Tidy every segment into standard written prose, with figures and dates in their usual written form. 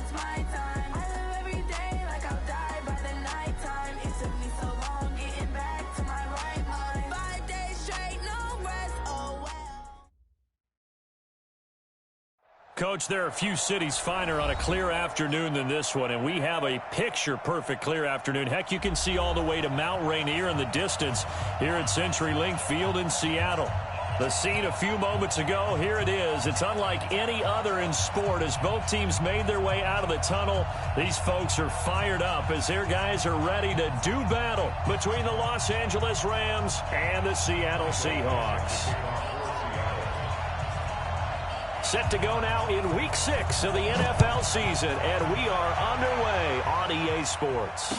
it's my time. I live every day like I'll die by the nighttime. It took me so long getting back to my right mind. 5 days straight, no rest, oh well. Coach, there are a few cities finer on a clear afternoon than this one, and we have a picture-perfect clear afternoon. Heck, you can see all the way to Mount Rainier in the distance here at CenturyLink Field in Seattle. The scene a few moments ago, here it is. It's unlike any other in sport as both teams made their way out of the tunnel. These folks are fired up as their guys are ready to do battle between the Los Angeles Rams and the Seattle Seahawks. Set to go now in Week 6 of the NFL season, and we are underway on EA Sports.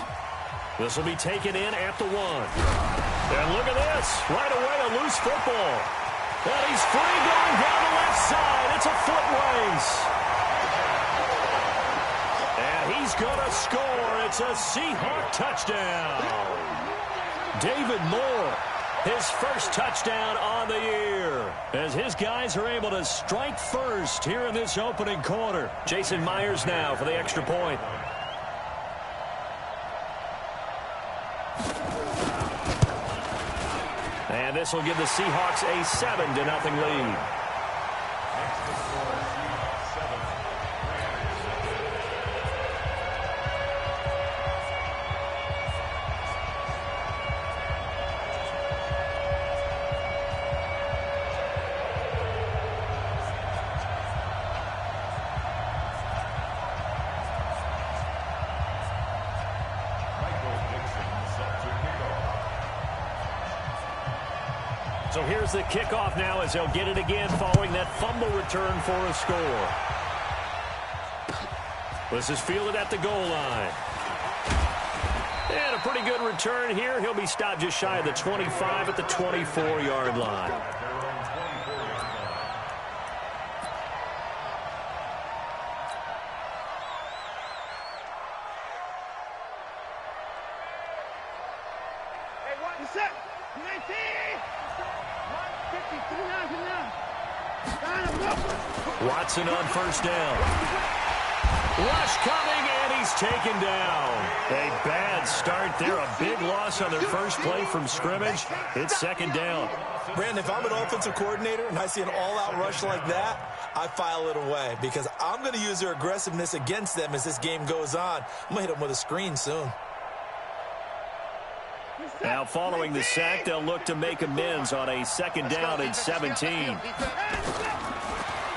This will be taken in at the 1. And look at this. Right away, a loose football. And he's free going down the left side. It's a foot race. And he's going to score. It's a Seahawk touchdown. David Moore, his first touchdown on the year, as his guys are able to strike first here in this opening quarter. Jason Myers now for the extra point. And this will give the Seahawks a 7-0 lead. So here's the kickoff now as they'll get it again following that fumble return for a score. This is fielded at the goal line. And a pretty good return here. He'll be stopped just shy of the 25 at the 24-yard line. Watson on first down. Rush coming, and he's taken down. A bad start there. A big loss on their first play from scrimmage. It's second down. Brandon, if I'm an offensive coordinator and I see an all-out rush like that, I file it away because I'm going to use their aggressiveness against them as this game goes on. I'm going to hit them with a screen soon. Now following the sack, they'll look to make amends on a second down and 17.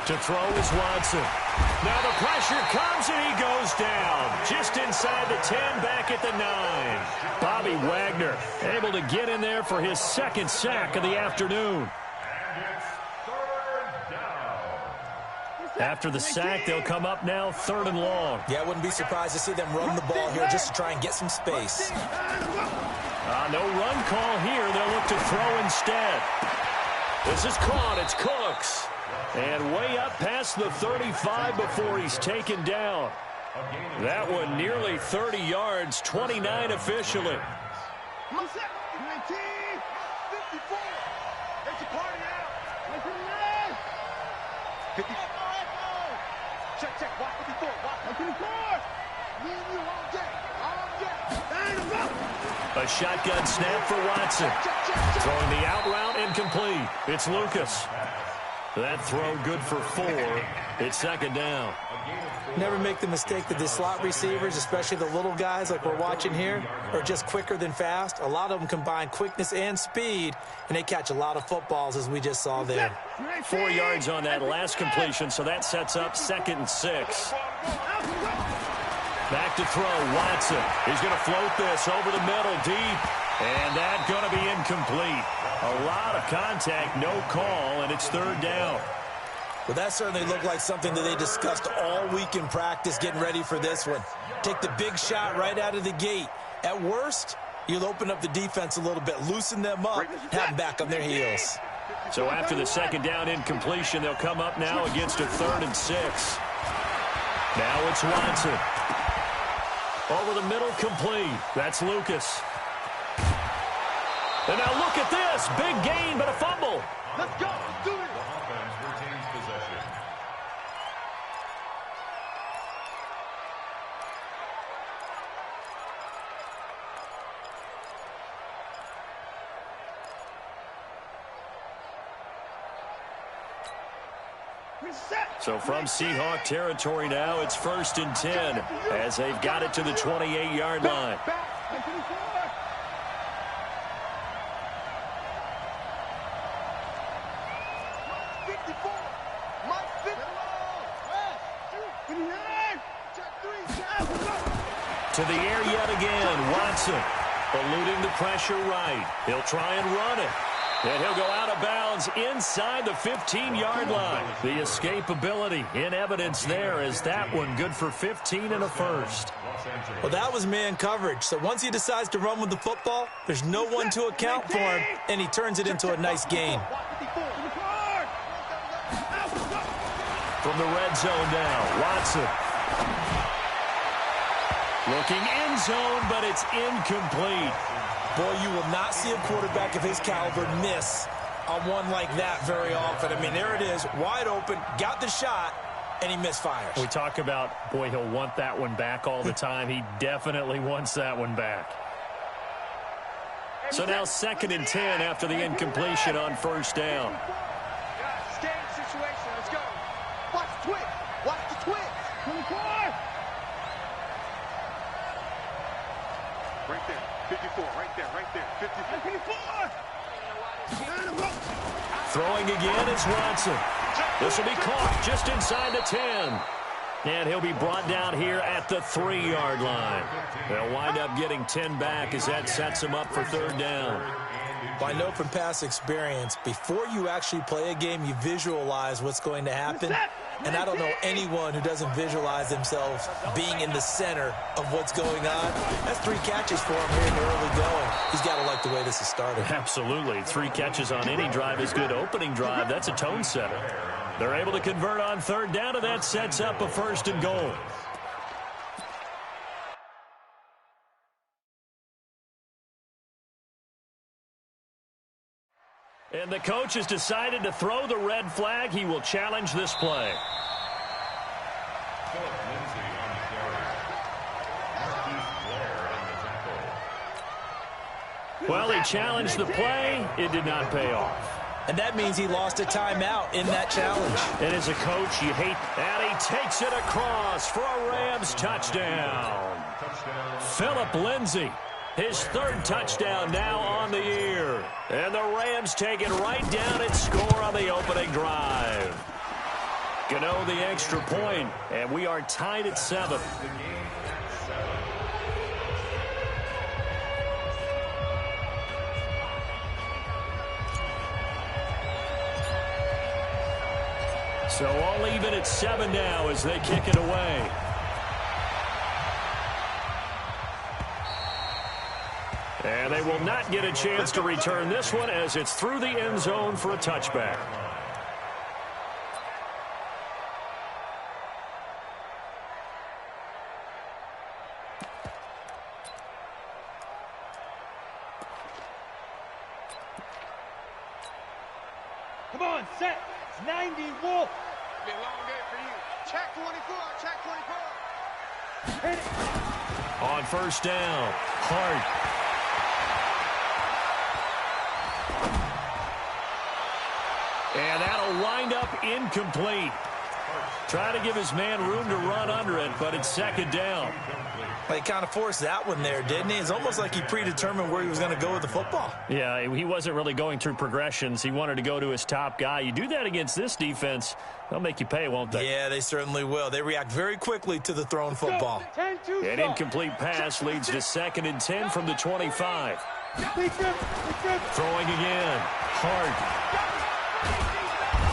To throw is Watson. Now the pressure comes and he goes down. Just inside the 10, back at the 9. Bobby Wagner able to get in there for his second sack of the afternoon. After the sack, they'll come up now 3rd and long. Yeah, I wouldn't be surprised to see them run the ball here just to try and get some space. No run call here. They'll look to throw instead. This is caught. It's Cooks. And way up past the 35 before he's taken down. That one nearly 30 yards, 29 officially. A shotgun snap for Watson. Throwing the out route incomplete. It's Lucas. That throw good for 4. It's second down. Never make the mistake that the slot receivers, especially the little guys like we're watching here, are just quicker than fast. A lot of them combine quickness and speed, and they catch a lot of footballs, as we just saw there. 4 yards on that last completion, so that sets up 2nd and 6. Back to throw, Watson. He's going to float this over the middle deep, and that's going to be incomplete. A lot of contact, no call, and it's 3rd down. Well, that certainly looked like something that they discussed all week in practice getting ready for this one. Take the big shot right out of the gate. At worst, you'll open up the defense a little bit, loosen them up, have them back on their heels. So after the second down incompletion, they'll come up now against a 3rd and 6. Now it's Watson. Over the middle, complete. That's Lucas. And now look at this. Big gain, but a fumble. Let's go. Let's do it. So from Seahawk territory now, it's 1st and 10 as they've got it to the 28-yard line. To the air yet again, Watson eluding the pressure right. He'll try and run it. And he'll go out of bounds inside the 15-yard line. The escapability in evidence there as that one good for 15 and a first. Well, that was man coverage. So once he decides to run with the football, there's no one to account for him, and he turns it into a nice gain. From the red zone now, Watson. Looking end zone, but it's incomplete. Boy, you will not see a quarterback of his caliber miss on one like that very often. I mean, there it is, wide open, got the shot, and he misfires. We talk about, boy, he'll want that one back all the time. He definitely wants that one back. So now 2nd and 10 after the incompletion on 1st down. Game situation, let's go. Watch the twitch. Watch the twitch. 24. Right there, 54, right there, 54. Throwing again is Watson. This will be caught just inside the 10. And he'll be brought down here at the 3-yard line. They'll wind up getting 10 back as that sets him up for 3rd down. Well, I know from past experience, before you actually play a game, you visualize what's going to happen. And I don't know anyone who doesn't visualize themselves being in the center of what's going on. That's 3 catches for him here in the early going. He's got to like the way this is started. Absolutely. 3 catches on any drive is good. Opening drive, that's a tone setter. They're able to convert on 3rd down, and that sets up a 1st and goal. And the coach has decided to throw the red flag. He will challenge this play. Well, he challenged the play. It did not pay off. And that means he lost a timeout in that challenge. And as a coach, you hate that. He takes it across for a Rams touchdown. Phillip Lindsay. His 3rd touchdown now on the year. And the Rams take it right down and score on the opening drive. Gano the extra point, and we are tied at 7. So all even at 7 now as they kick it away. And they will not get a chance to return this one as it's through the end zone for a touchback. Come on, set. It's 90, Wolf. Be a long day for you. Check 24, check 24. Hit it. On 1st down, Hart. And that'll wind up incomplete. Trying to give his man room to run under it, but it's 2nd down. Well, he kind of forced that one there, didn't he? It's almost like he predetermined where he was going to go with the football. Yeah, he wasn't really going through progressions. He wanted to go to his top guy. You do that against this defense, they'll make you pay, won't they? Yeah, they certainly will. They react very quickly to the thrown football. An incomplete pass leads to 2nd and 10 from the 25. Throwing again. Hart.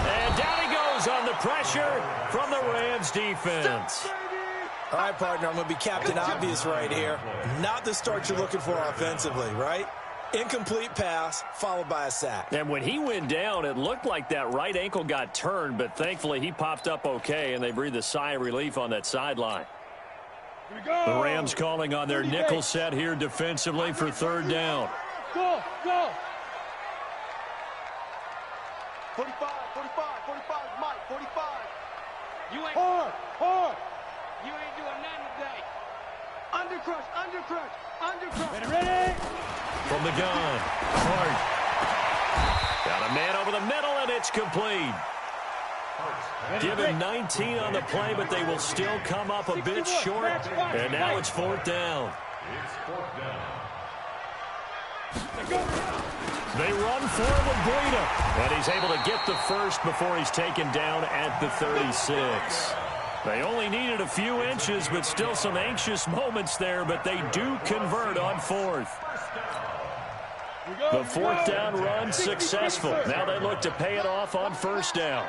And down he goes on the pressure from the Rams defense. All right, partner, I'm going to be Captain Obvious right here. Not the start you're looking for offensively, right? Incomplete pass followed by a sack. And when he went down, it looked like that right ankle got turned, but thankfully he popped up okay, and they breathed a sigh of relief on that sideline. The Rams calling on their nickel set here defensively for 3rd down. Go, go. 45, 45, Mike, 45. You ain't hard. You ain't doing nothing today. Undercrush. Ready? From the gun, Hart. Got a man over the middle, and it's complete. Give him 19 on the play, but they will still come up a bit short. And now it's 4th down. They run for him with Breida. And he's able to get the first before he's taken down at the 36. They only needed a few inches, but still some anxious moments there, but they do convert on 4th. The 4th down run successful. Now they look to pay it off on 1st down.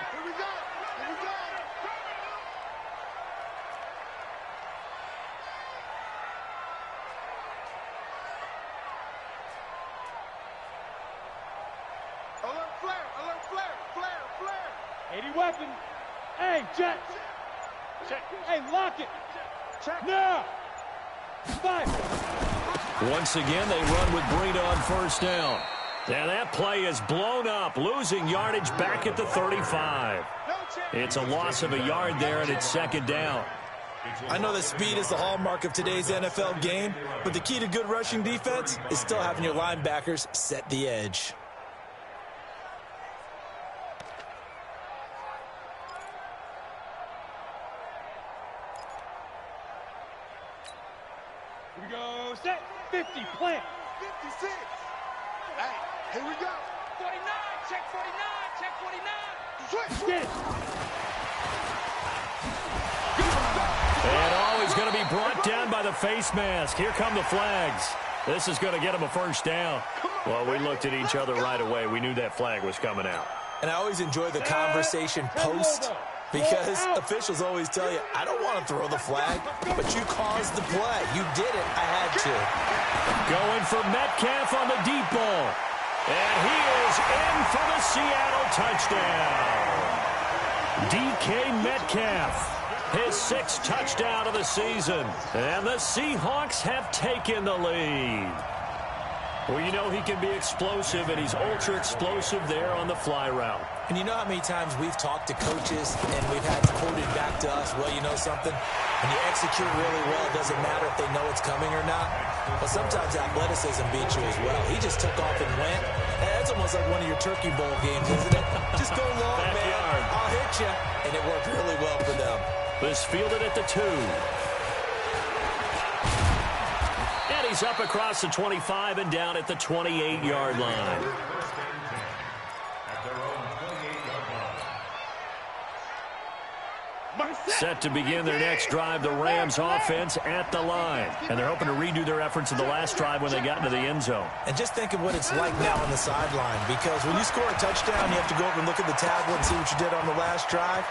Hey, Jet. Check. Hey, lock it. Check. Now. 5. Once again, they run with Breida on 1st down. And that play is blown up, losing yardage back at the 35. It's a loss of a yard there, and it's 2nd down. I know that speed is the hallmark of today's NFL game, but the key to good rushing defense is still having your linebackers set the edge. Here we go, set, 50, plant. 56. Hey, here we go. 49, check 49, check 49. Switch. Get it. And always going to be brought down by the face mask. Here come the flags. This is going to get him a 1st down. Well, we looked at each other right away. We knew that flag was coming out. And I always enjoy the conversation post, because officials always tell you, I don't want to throw the flag, but you caused the play. You did it. I had to. Going for Metcalf on the deep ball. And he is in for the Seattle touchdown. DK Metcalf, his 6th touchdown of the season. And the Seahawks have taken the lead. Well, you know he can be explosive, and he's ultra-explosive there on the fly route. And you know how many times we've talked to coaches and we've had quoted back to us, well, you know something? When you execute really well, it doesn't matter if they know it's coming or not. But sometimes athleticism beats you as well. He just took off and went. And that's almost like one of your Turkey Bowl games, isn't it? Just go long, man. I'll hit you. And it worked really well for them. This fielded at the 2. And he's up across the 25 and down at the 28-yard line. Set to begin their next drive, the Rams offense at the line. And they're hoping to redo their efforts of the last drive when they got into the end zone. And just think of what it's like now on the sideline, because when you score a touchdown, you have to go over and look at the tablet and see what you did on the last drive.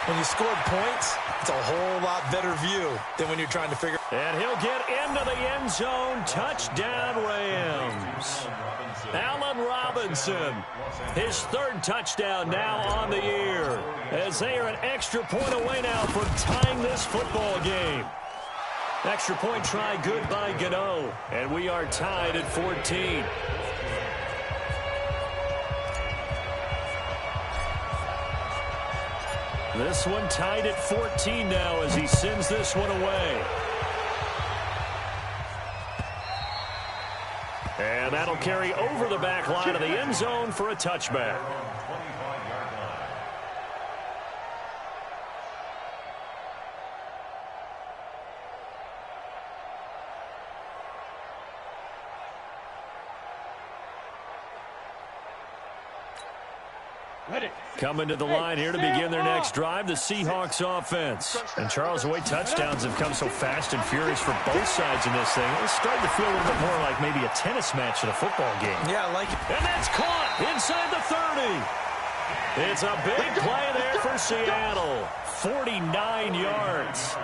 When you scored points, it's a whole lot better view than when you're trying to figure. And he'll get into the end zone. Touchdown, Rams. Allen Robinson, his 3rd touchdown now on the year, as they are an extra point away now from tying this football game. Extra point try good by Gano, and we are tied at 14. This one tied at 14 now as he sends this one away. And that'll carry over the back line of the end zone for a touchback. Coming to the line here to begin their next drive, the Seahawks offense. And Charles, the way touchdowns have come so fast and furious for both sides in this thing, it's starting to feel a little bit more like maybe a tennis match in a football game. Yeah, I like it. And that's caught inside the 30. It's a big play there for Seattle. 49 yards.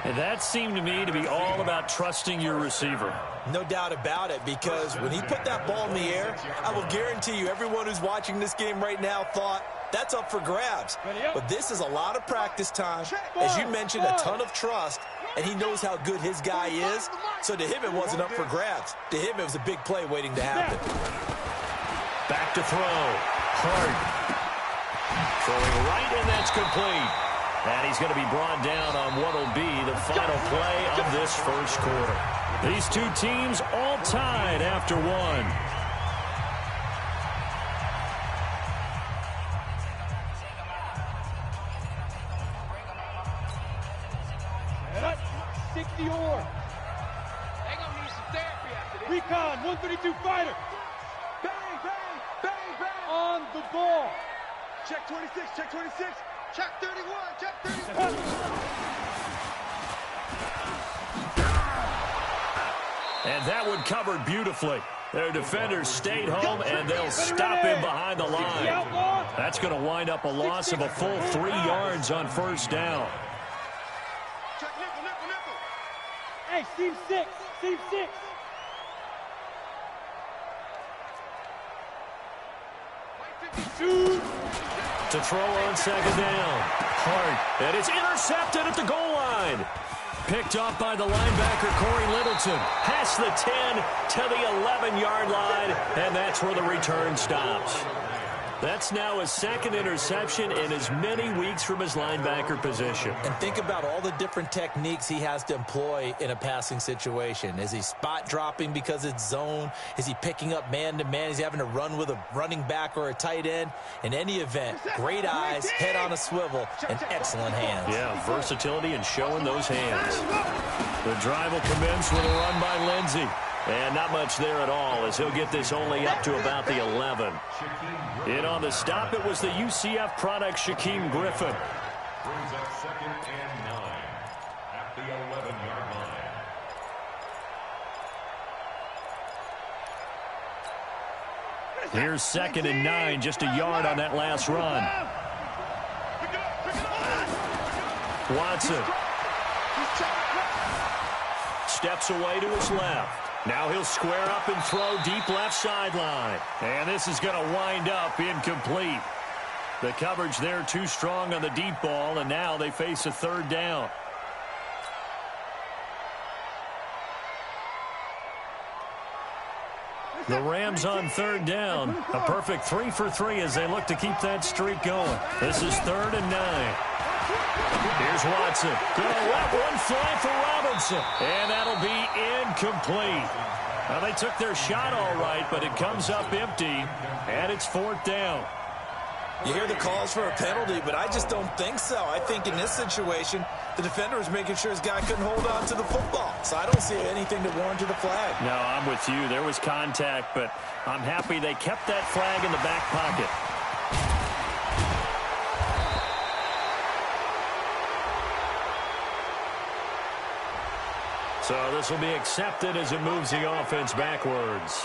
And that seemed to me to be all about trusting your receiver. No doubt about it, because when he put that ball in the air, I will guarantee you everyone who's watching this game right now thought, that's up for grabs. But this is a lot of practice time. As you mentioned, a ton of trust, and he knows how good his guy is. So to him, it wasn't up for grabs. To him, it was a big play waiting to happen. Back to throw. Hard. Throwing right, and that's complete. And he's going to be brought down on what will be the final play of this first quarter. These two teams all tied after one. the oar. They gonna need some therapy after this. Recon, 132 fighter. Bang, bang, bang, bang. On the ball. Check 26, check 26. Check 31, check 31. And that one covered beautifully. Their defenders stayed home, and they'll stop him behind the line. That's going to wind up a loss of a full 3 yards on first down. Check nickel, nickel, nickel. Hey, seam 6, seam 6. To throw on second down. Hart, and it's intercepted at the goal line. Picked off by the linebacker, Corey Littleton. Past the 10 to the 11-yard line, and that's where the return stops. That's now his second interception in as many weeks from his linebacker position. And think about all the different techniques he has to employ in a passing situation. Is he spot dropping because it's zone? Is he picking up man-to-man? Is he having to run with a running back or a tight end? In any event, great eyes, head on a swivel, and excellent hands. Yeah, versatility and showing those hands. The drive will commence with a run by Lindsey. And not much there at all, as he'll get this only up to about the 11. In on the stop, it was the UCF product, Shaquem Griffin. Brings up 2nd and 9 at the 11-yard line. Here's 2nd and 9, just a yard on that last run. Watson steps away to his left. Now he'll square up and throw deep left sideline. And this is going to wind up incomplete. The coverage there too strong on the deep ball, and now they face a third down. The Rams on third down. A perfect 3 for 3 as they look to keep that streak going. This is 3rd and 9. Here's Watson. Gonna let one fly for Robinson. And that'll be incomplete. Now, they took their shot all right, but it comes up empty, and it's 4th down. You hear the calls for a penalty, but I just don't think so. I think in this situation, the defender was making sure his guy couldn't hold on to the football. So I don't see anything to warrant a flag. No, I'm with you. There was contact, but I'm happy they kept that flag in the back pocket. So this will be accepted as it moves the offense backwards.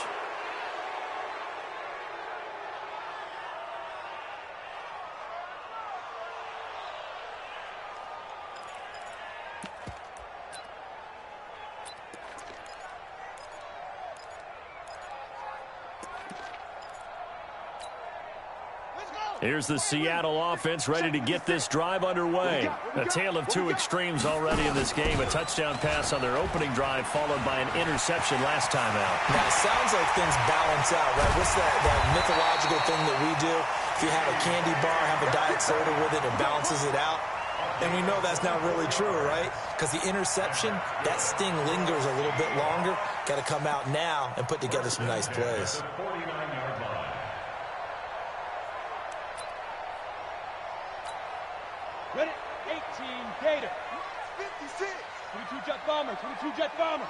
Here's the Seattle offense ready to get this drive underway. A tale of two extremes already in this game. A touchdown pass on their opening drive followed by an interception last time out. Now, it sounds like things balance out, right? What's that mythological thing that we do? If you have a candy bar, have a diet soda with it, it balances it out. And we know that's not really true, right? Because the interception, that sting lingers a little bit longer. Got to come out now and put together some nice plays. Ready? 18, Gator. 56. 22 jet bomber, 22 jet bomber.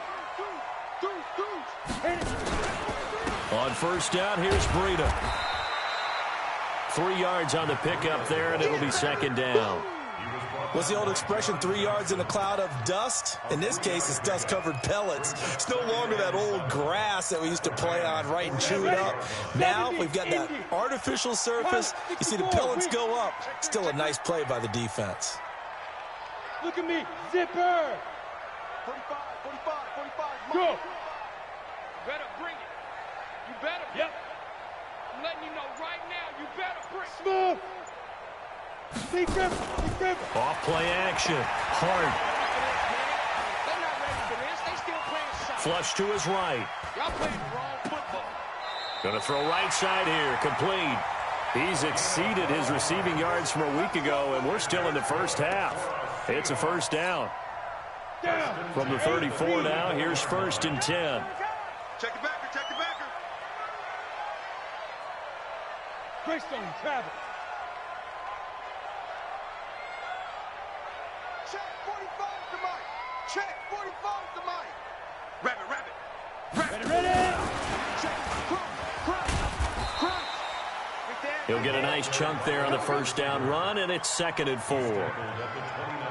Hit it. On first down, here's Breida. 3 yards on the pickup there, and it'll be second down. What's the old expression, 3 yards in a cloud of dust? In this case, it's dust-covered pellets. It's no longer that old grass that we used to play on, right, and chew it up. Now we've got that artificial surface. You see the pellets go up. Still a nice play by the defense. Look at me, zipper. 45, 45, 45. Go. You better bring it. You better. Yep. I'm letting you know right now, you better bring it. Smooth. Big grip, big grip. Off play action. Hart. They're not ready for this. They still playing shot. Flush to his right. Y'all playing the wrong football. Gonna throw right side here. Complete. He's exceeded his receiving yards from a week ago, and we're still in the first half. It's a first down. From the 34 now, here's 1st and 10. Check the backer, check the backer. Greystone travel. Check 45 to Mike. Check. 45 to Mike. Rabbit. Ready. Check. Crunch. He'll get a nice chunk there on the first down run, and it's 2nd and 4.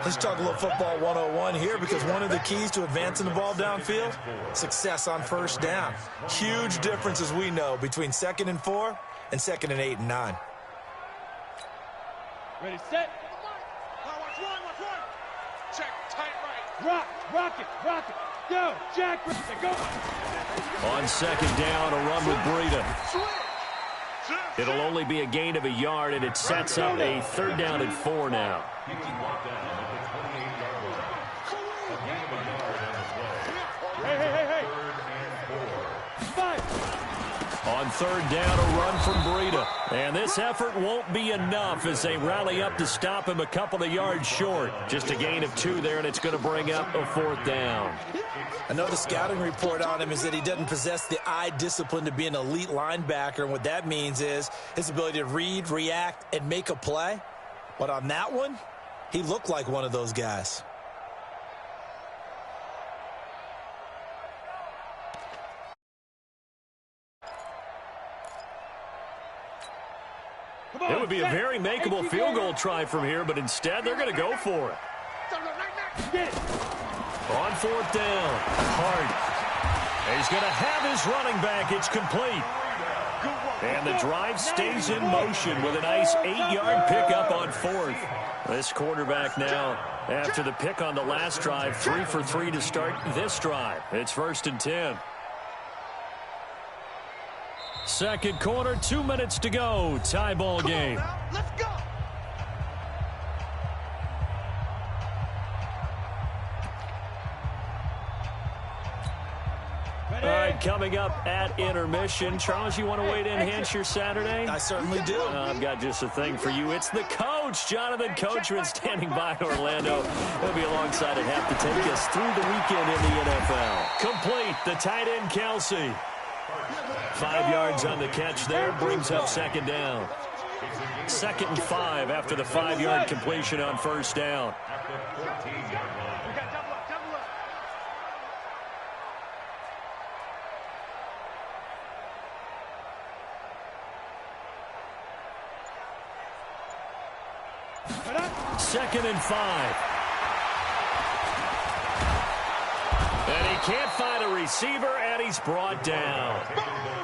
Let's talk a little football 101 here, because one of the keys to advancing the ball downfield, success on first down. Huge difference, as we know, between 2nd and 4 and 2nd and 8 and 9. Ready, set. Watch one. Check, tight right. Rock it. Go, Jack. Go. On 2nd down, a run with Breida. It'll only be a gain of a yard, and it sets up a 3rd down and 4 now. Hey. On 3rd down, a run from Breida. And this effort won't be enough as they rally up to stop him a couple of yards short. Just a gain of 2 there, and it's going to bring up a 4th down. I know the scouting report on him is that he doesn't possess the eye discipline to be an elite linebacker, and what that means is his ability to read, react, and make a play. But on that one, he looked like one of those guys. It would be a very makeable field goal try from here, but instead they're going to go for it. On 4th down, Hart. He's going to have his running back. It's complete. And the drive stays in motion with a nice 8-yard pickup on 4th. This quarterback now, after the pick on the last drive, 3 for 3 to start this drive. It's 1st and 10. 2nd quarter, 2 minutes to go. Tie ball game. Let's go. All right, coming up at intermission. Charles, you want to wait in, enhance your Saturday? I certainly do. I've got just a thing for you. It's the coach, Jonathan Coachman, standing by in Orlando. He'll be alongside at half to take us through the weekend in the NFL. Complete, the tight end, Kelsey. 5 yards on the catch there, brings up 2nd down. 2nd and 5 after the 5-yard completion on 1st down. Second and 5. And he can't find a receiver, and he's brought down.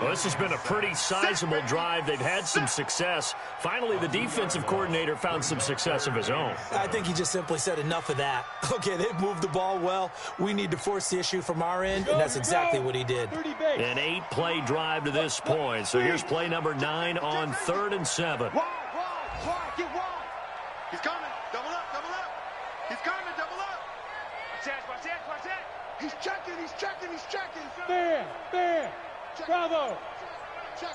Well, this has been a pretty sizable drive. They've had some success. Finally, the defensive coordinator found some success of his own. I think he just simply said enough of that. Okay, they've moved the ball well. We need to force the issue from our end, and that's exactly what he did. An 8-play drive to this point. So here's play number 9 on 3rd and 7. Wide, get wide. He's coming. Double up. He's coming, double up. Watch that. He's checking. Fair. Bravo. Check.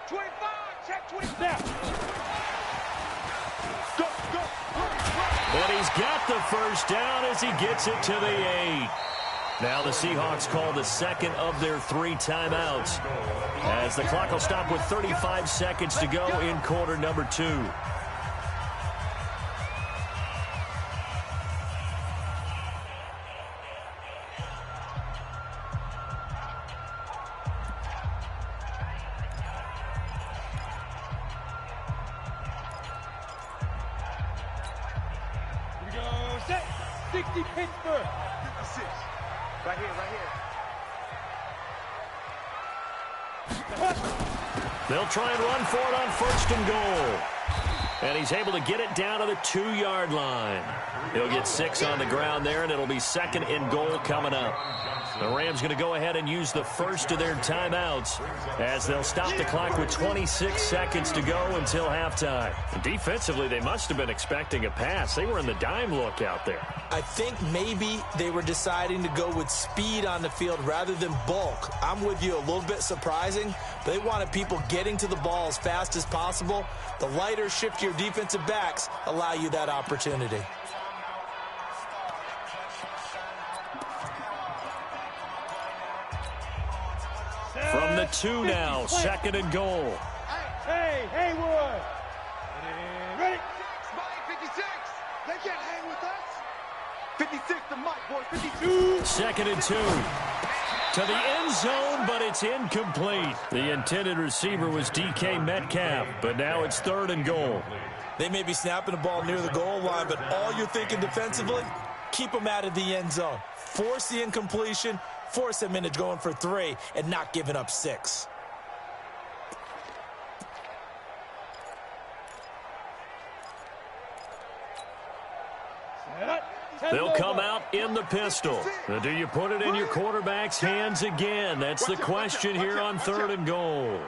25. Check 25. Go. And he's got the first down as he gets it to the 8. Now the Seahawks call the 2nd of their 3 timeouts, as the clock will stop with 35 seconds to go in quarter number 2. Here we go. Set. 60 Pittsburgh. 56. Right here. They'll try and run for it on 1st and goal. And he's able to get it down to the 2-yard line. He'll get 6 on the ground there, and it'll be 2nd and goal coming up. The Rams going to go ahead and use the first of their timeouts, as they'll stop the clock with 26 seconds to go until halftime. Defensively, they must have been expecting a pass. They were in the dime look out there. I think maybe they were deciding to go with speed on the field rather than bulk. I'm with you, a little bit surprising. They wanted people getting to the ball as fast as possible. The lighter, shiftier defensive backs allow you that opportunity. From the 2 now, 2nd and goal. Hey, Haywood. Ready? 56. They can't hang with us. 56 to Mike, boys. 52. 2nd and 2. To the end zone, but it's incomplete. The intended receiver was DK Metcalf, but now it's 3rd and goal. They may be snapping the ball near the goal line, but all you're thinking defensively, keep them out of the end zone. Force the incompletion, force them into going for 3, and not giving up 6. They'll come out in the pistol. Now, do you put it in your quarterback's hands again? That's the question here on 3rd and goal.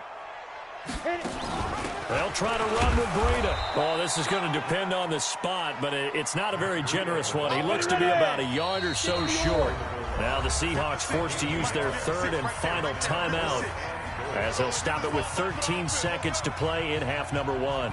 They'll try to run with Breida. Oh, this is going to depend on the spot, but it's not a very generous one. He looks to be about a yard or so short. Now the Seahawks forced to use their 3rd and final timeout as they'll stop it with 13 seconds to play in half number 1.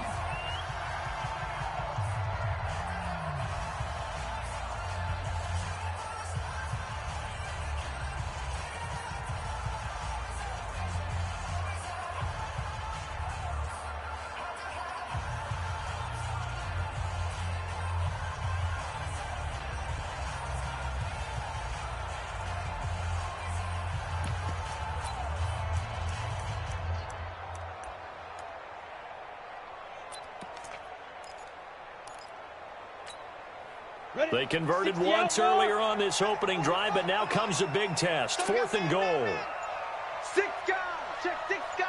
They converted once earlier on this opening drive, but now comes a big test. 4th and goal. 6 guys. Check 6 guys.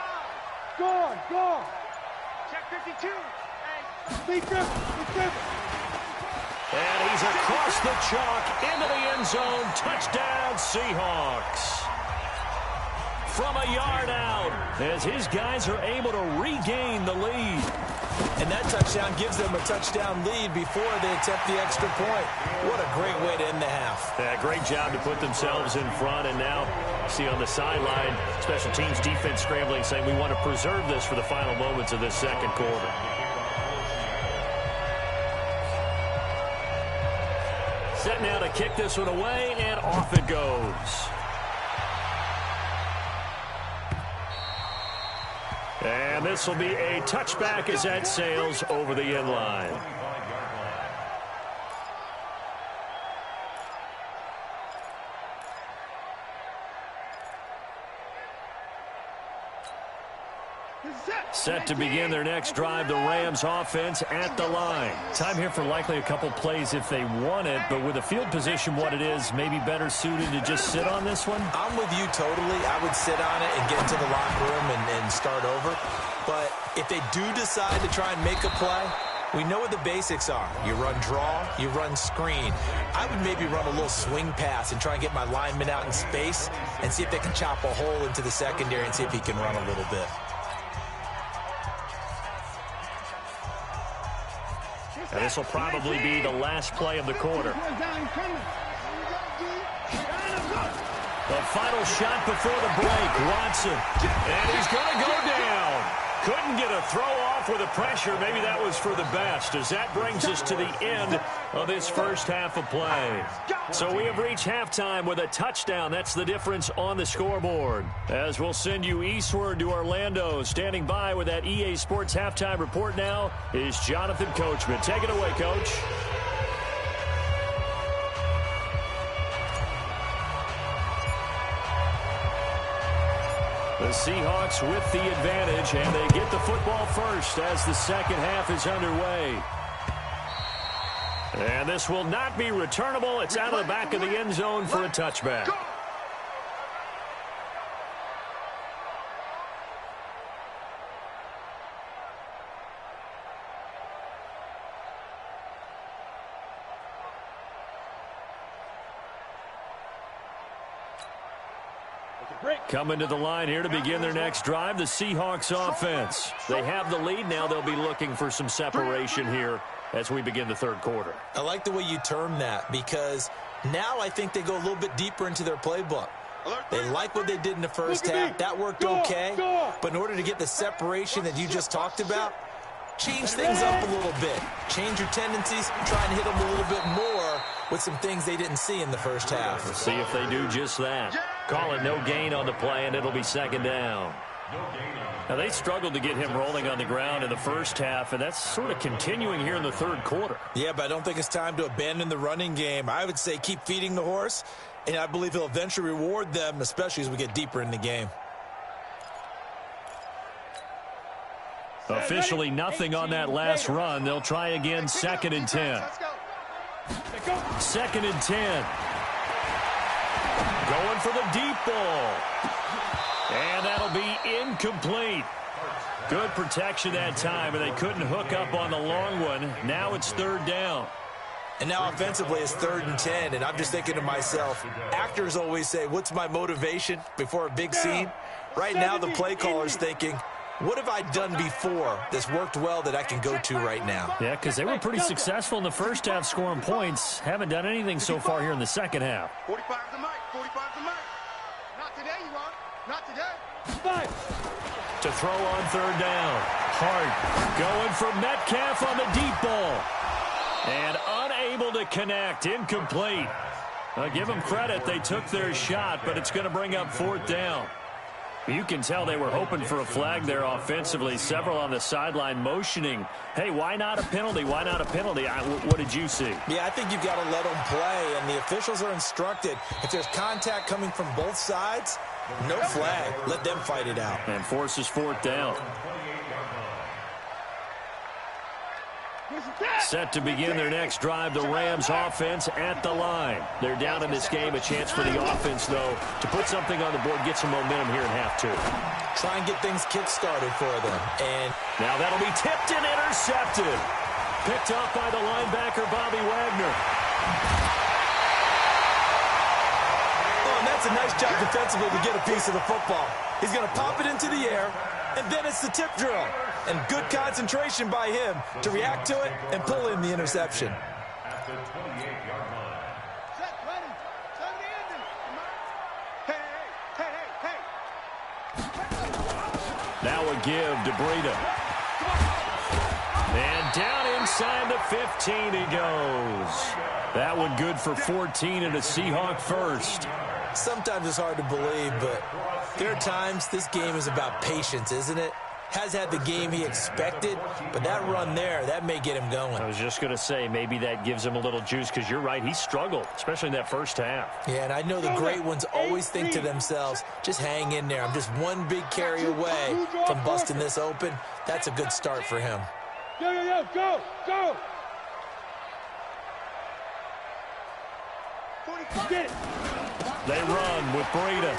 Score. Score. Check 52. Hey. And he's across the chalk into the end zone. Touchdown, Seahawks. From a yard out, as his guys are able to regain the lead. And that touchdown gives them a touchdown lead before they attempt the extra point. What a great way to end the half. Yeah, great job to put themselves in front. And now, see on the sideline, special teams defense scrambling, saying we want to preserve this for the final moments of this 2nd quarter. Set now to kick this one away, and off it goes. And this will be a touchback as that sails over the end line. Set to begin their next drive, the Rams offense at the line. Time here for likely a couple plays if they want it, but with the field position what it is, maybe better suited to just sit on this one? I'm with you totally. I would sit on it and get into the locker room and start over. But if they do decide to try and make a play, we know what the basics are. You run draw, you run screen. I would maybe run a little swing pass and try and get my lineman out in space and see if they can chop a hole into the secondary and see if he can run a little bit. And this will probably be the last play of the quarter. The final shot before the break, Watson. And he's going to go down. Couldn't get a throw off with the pressure. Maybe that was for the best, as that brings us to the end of this first half of play. So we have reached halftime with a touchdown. That's the difference on the scoreboard. As we'll send you eastward to Orlando. Standing by with that EA Sports halftime report now is Jonathan Coachman. Take it away, Coach. The Seahawks with the advantage, and they get the football first as the second half is underway. And this will not be returnable. It's out of the back of the end zone for a touchback. Coming to the line here to begin their next drive, the Seahawks offense. They have the lead. Now they'll be looking for some separation here as we begin the third quarter. I like the way you term that, because now I think they go a little bit deeper into their playbook. They like what they did in the first half. That worked okay. But in order to get the separation that you just talked about, change things up a little bit. Change your tendencies. Try and hit them a little bit more with some things they didn't see in the first half. Let's see if they do just that. Call it no gain on the play, and it'll be second down. Now, they struggled to get him rolling on the ground in the first half, and that's sort of continuing here in the third quarter. Yeah, but I don't think it's time to abandon the running game. I would say keep feeding the horse, and I believe he'll eventually reward them, especially as we get deeper in the game. Officially nothing on that last run. They'll try again, 2nd and 10. 2nd and 10. Going for the deep ball. And that'll be incomplete. Good protection that time, and they couldn't hook up on the long one. Now it's 3rd down. And now offensively it's 3rd and 10, and I'm just thinking to myself, actors always say, what's my motivation before a big scene? Right now the play caller's thinking, what have I done before that's worked well that I can go to right now? Yeah, because they were pretty successful in the first half scoring points. Haven't done anything so far here in the second half. 45 the mic, 45 the mic. Not today, you are. Not today. To throw on 3rd down. Hart going for Metcalf on the deep ball. And unable to connect. Incomplete. Give them credit. They took their shot, but it's going to bring up 4th down. You can tell they were hoping for a flag there offensively. Several on the sideline motioning, hey, why not a penalty? Why not a penalty? What did you see? Yeah, I think you've got to let them play, and the officials are instructed. If there's contact coming from both sides, no flag. Let them fight it out. And forces 4th down. Set to begin their next drive, the Rams offense at the line. They're down in this game. A chance for the offense, though, to put something on the board, get some momentum here in half 2. Try and get things kick-started for them. And now that'll be tipped and intercepted. Picked up by the linebacker, Bobby Wagner. Oh, and that's a nice job defensively to get a piece of the football. He's going to pop it into the air, and then it's the tip drill. And good concentration by him to react to it and pull in the interception. At the 28-yard line. Set, ready. Turn the engine. Hey. Now a give to Breida. And down inside the 15 he goes. That one good for 14 and a Seahawk first. Sometimes it's hard to believe, but there are times this game is about patience, isn't it? Has had the game he expected, but that run there, that may get him going. I was just going to say, maybe that gives him a little juice, because you're right, he struggled, especially in that first half. Yeah, and I know the great ones always think to themselves, just hang in there. I'm just one big carry away from busting this open. That's a good start for him. Go, go. Get it. They run with Breida.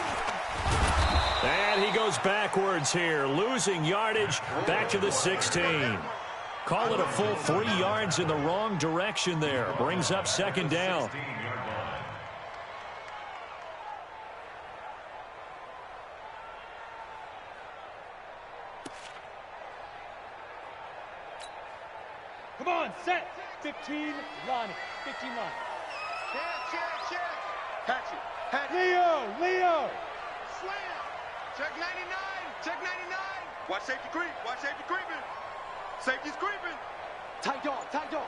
And he goes backwards here, losing yardage back to the 16. Call it a full 3 yards in the wrong direction there. Brings up 2nd down. Come on, set. 15 line. 15 line. Check. Patch it. Leo. Slam. Check 99. Check 99. Watch safety creeping. Safety's creeping. Tight dog. Let's go.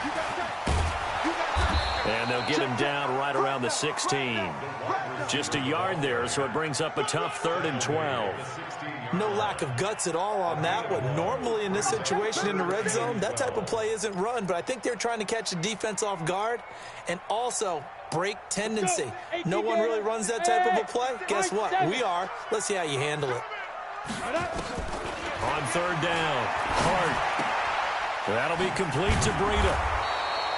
You got that. And they'll get him down right around the 16. Just a yard there, so it brings up a tough 3rd and 12. No lack of guts at all on that one. Normally in this situation in the red zone, that type of play isn't run, but I think they're trying to catch the defense off guard and also break tendency. No one really runs that type of a play. Guess what? We are. Let's see how you handle it. On 3rd down, Hart. That'll be complete to Breida.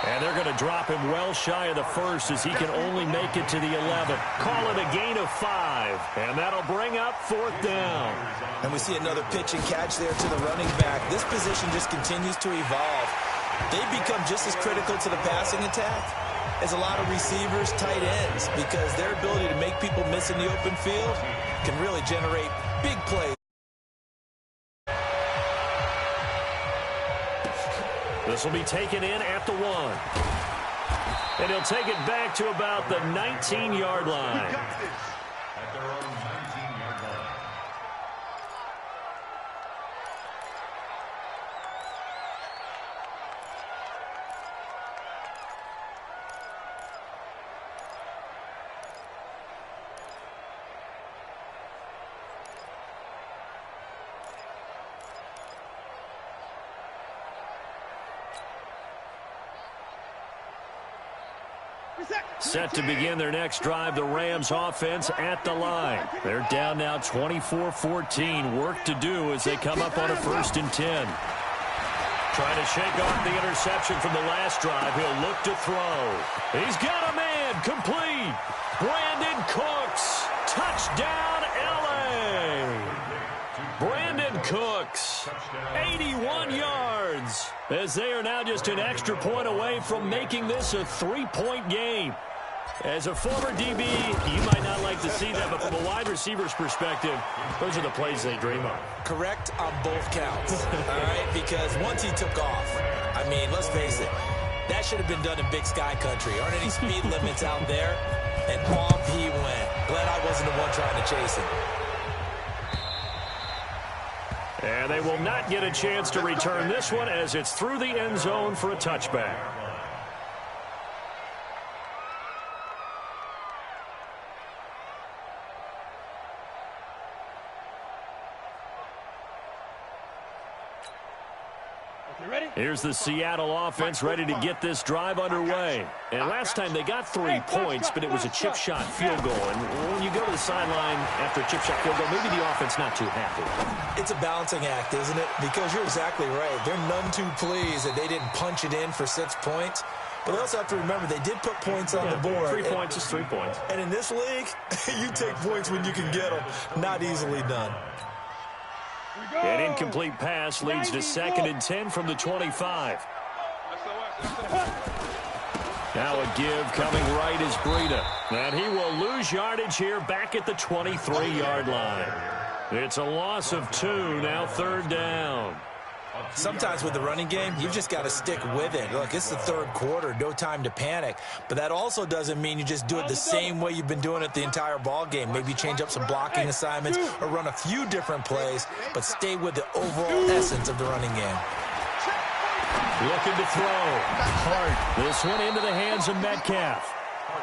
And they're going to drop him well shy of the 1st as he can only make it to the 11. Call it a gain of 5. And that'll bring up 4th down. And we see another pitch and catch there to the running back. This position just continues to evolve. They become just as critical to the passing attack as a lot of receivers, tight ends, because their ability to make people miss in the open field can really generate big plays. This will be taken in at the 1. And he'll take it back to about the 19-yard line. At their own 19-yard line. Set to begin their next drive, the Rams offense at the line. They're down now 24-14. Work to do as they come up on a 1st and 10. Trying to shake off the interception from the last drive. He'll look to throw. He's got a man. Complete. Brandon Cooks. Touchdown, L.A. Brandon Cooks, 81 yards, as they are now just an extra point away from making this a 3-point game. As a former DB, you might not like to see that, but from a wide receiver's perspective, those are the plays they dream of. Correct on both counts, all right? Because once he took off, I mean, let's face it, that should have been done in Big Sky Country. Aren't any speed limits out there? And off he went. Glad I wasn't the one trying to chase him. And they will not get a chance to return this one as it's through the end zone for a touchback. Here's the Seattle offense ready to get this drive underway. And last time they got 3 points, but it was a chip shot field goal. And when you go to the sideline after a chip shot field goal, maybe the offense not too happy. It's a balancing act, isn't it? Because you're exactly right. They're none too pleased that they didn't punch it in for 6 points. But they also have to remember they did put points on the board. 3 points is 3 points. And in this league, you take points when you can get them. Not easily done. An incomplete pass leads to 2nd and 10 from the 25. Now a give coming right is Breida. And he will lose yardage here back at the 23-yard line. It's a loss of 2, now 3rd down. Sometimes with the running game, you've just got to stick with it. Look, it's the 3rd quarter, no time to panic. But that also doesn't mean you just do it the same way you've been doing it the entire ball game. Maybe change up some blocking assignments or run a few different plays, but stay with the overall essence of the running game. Looking to throw. Hart. This one into the hands of Metcalf.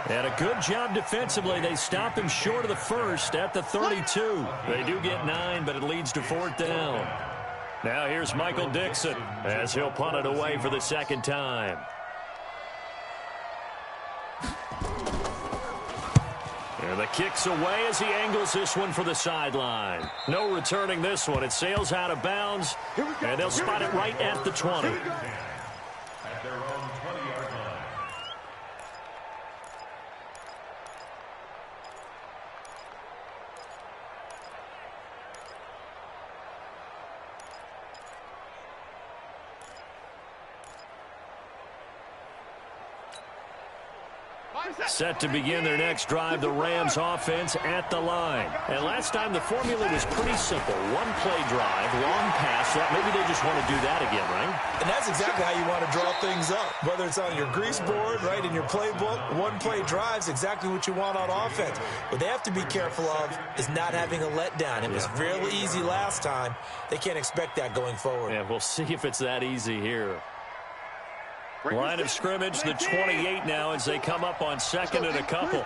And a good job defensively. They stop him short of the 1st at the 32. They do get 9, but it leads to 4th down. Now here's Michael Dixon as he'll punt it away for the 2nd time. And the kick's away as he angles this one for the sideline. No returning this one. It sails out of bounds, and they'll spot it right at the 20. At their own 20-yard line. Set to begin their next drive, the Rams offense at the line. And last time the formula was pretty simple. One play drive, long pass. Maybe they just want to do that again, right? And that's exactly how you want to draw things up. Whether it's on your grease board, right, in your playbook, one play drive's exactly what you want on offense. What they have to be careful of is not having a letdown. It was real easy last time. They can't expect that going forward. Yeah, we'll see if it's that easy here. Line of scrimmage, the 28 now as they come up on 2nd and a couple.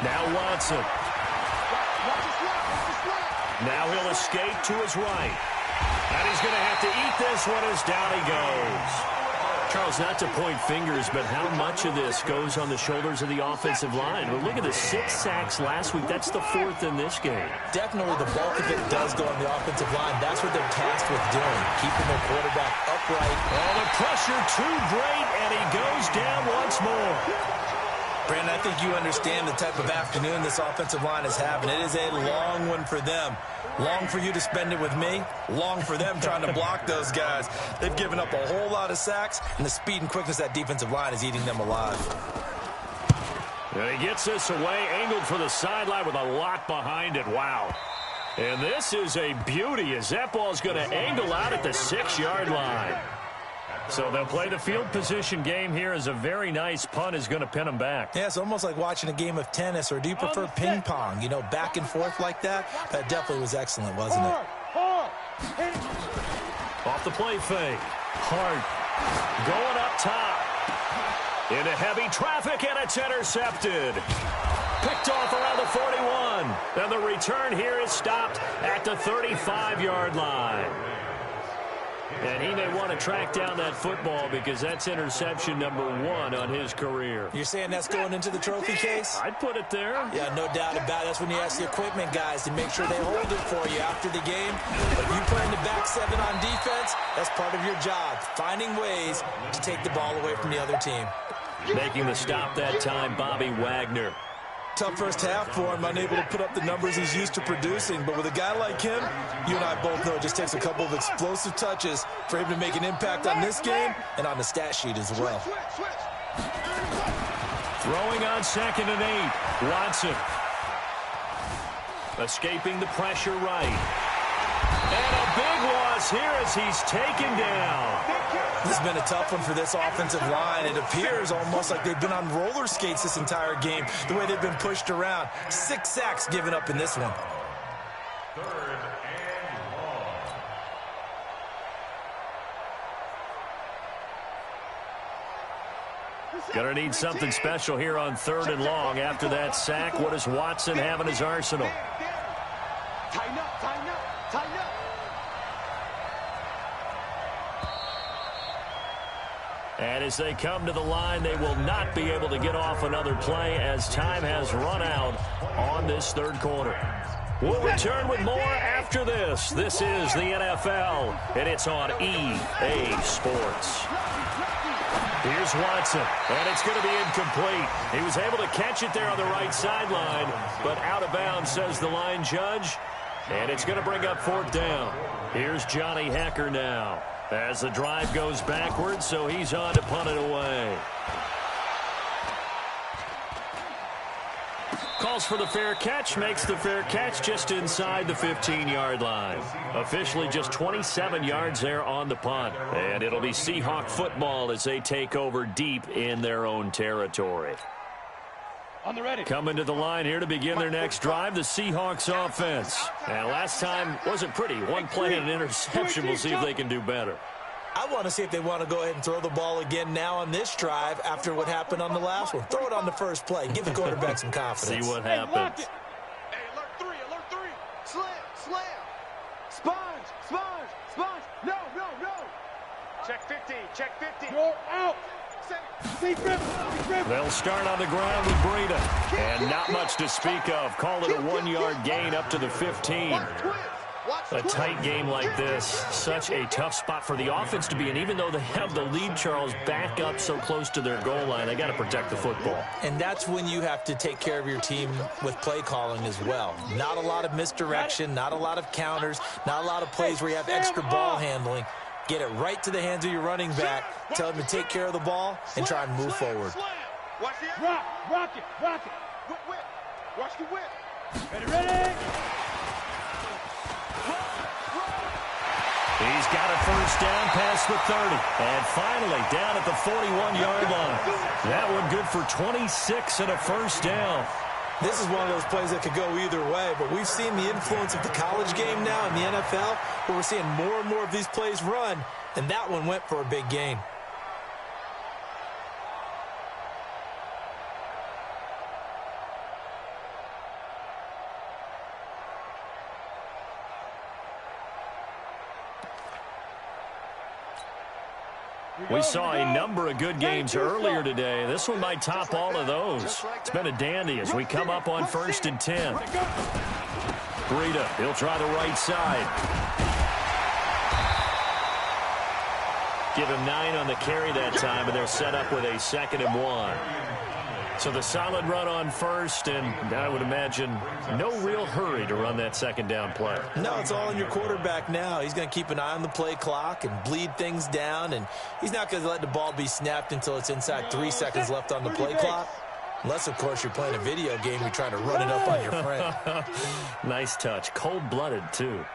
Now Watson. Now he'll escape to his right. And he's going to have to eat this one as down he goes. Charles, not to point fingers, but how much of this goes on the shoulders of the offensive line? Well, look at the 6 sacks last week. That's the 4th in this game. Definitely the bulk of it does go on the offensive line. That's what they're tasked with doing, keeping their quarterback upright. Oh, the pressure too great, and he goes down once more. Brandon, I think you understand the type of afternoon this offensive line is having. It is a long one for them. Long for you to spend it with me. Long for them trying to block those guys. They've given up a whole lot of sacks, and the speed and quickness of that defensive line is eating them alive. And he gets this away, angled for the sideline with a lot behind it. Wow. And this is a beauty as that ball's going to angle out at the 6-yard line. So they'll play the field position game here as a very nice punt is going to pin them back. Yeah, it's almost like watching a game of tennis, or do you prefer ping pong? You know, back and forth like that? That definitely was excellent, wasn't it? Off the play fake. Hart going up top. Into heavy traffic, and it's intercepted. Picked off around the 41. And the return here is stopped at the 35-yard line. And he may want to track down that football because that's interception number 1 on his career. You're saying that's going into the trophy case? I'd put it there. Yeah, no doubt about it. That's when you ask the equipment guys to make sure they hold it for you after the game. But if you play in the back 7 on defense, that's part of your job, finding ways to take the ball away from the other team. Making the stop that time, Bobby Wagner. Tough first half for him, unable to put up the numbers he's used to producing. But with a guy like him, you and I both know it just takes a couple of explosive touches for him to make an impact on this game and on the stat sheet as well. Throwing on 2nd and 8. Watson. Escaping the pressure right. And a big loss here as he's taken down. This has been a tough one for this offensive line. It appears almost like they've been on roller skates this entire game, the way they've been pushed around. 6 sacks given up in this one. 3rd and long. Gonna need something special here on 3rd and long. After that sack, what does Watson have in his arsenal? Tighten up, tighten up, tighten up. And as they come to the line, they will not be able to get off another play as time has run out on this 3rd quarter. We'll return with more after this. This is the NFL, and it's on EA Sports. Here's Watson, and it's going to be incomplete. He was able to catch it there on the right sideline, but out of bounds, says the line judge, and it's going to bring up 4th down. Here's Johnny Hecker now as the drive goes backwards, so he's on to punt it away. Calls for the fair catch, makes the fair catch just inside the 15-yard line. Officially just 27 yards there on the punt. And it'll be Seahawk football as they take over deep in their own territory. On the ready. Coming to the line here to begin their next drive, the Seahawks offense. And last time wasn't pretty. One play and an interception. We'll see if they can do better. I want to see if they want to go ahead and throw the ball again now on this drive after what happened on the last one. Throw it on the first play. Give the quarterback some confidence. See what happens. Hey, alert 3, alert 3. Slam, slam. Sponge, sponge, sponge. No, no, no. Check 15, check 15. You're out. They'll start on the ground with Breida. And not much to speak of. Call it a 1-yard gain up to the 15. A tight game like this, such a tough spot for the offense to be in. Even though they have the lead, Charles, back up so close to their goal line, they got to protect the football. And that's when you have to take care of your team with play calling as well. Not a lot of misdirection, not a lot of counters, not a lot of plays where you have extra ball handling. Get it right to the hands of your running back. Tell him to take care of the ball and try and move forward. Watch it. Rock it, rock it. Whip, whip. Watch the whip. Ready, ready. He's got a first down past the 30. And finally down at the 41-yard line. That one good for 26 and a first down. This is one of those plays that could go either way, but we've seen the influence of the college game now in the NFL, where we're seeing more and more of these plays run, and that one went for a big gain. We saw a number of good games earlier today. This one might top all of those. It's been a dandy as we come up on 1st and 10. Breida, he'll try the right side. Give him 9 on the carry that time, and they're set up with a 2nd and 1. So the solid run on first, and I would imagine no real hurry to run that 2nd down play. No, it's all on your quarterback now. He's going to keep an eye on the play clock and bleed things down, and he's not going to let the ball be snapped until it's inside 3 seconds left on the play clock. Unless, of course, you're playing a video game, you're trying to run it up on your friend. Nice touch. Cold-blooded, too.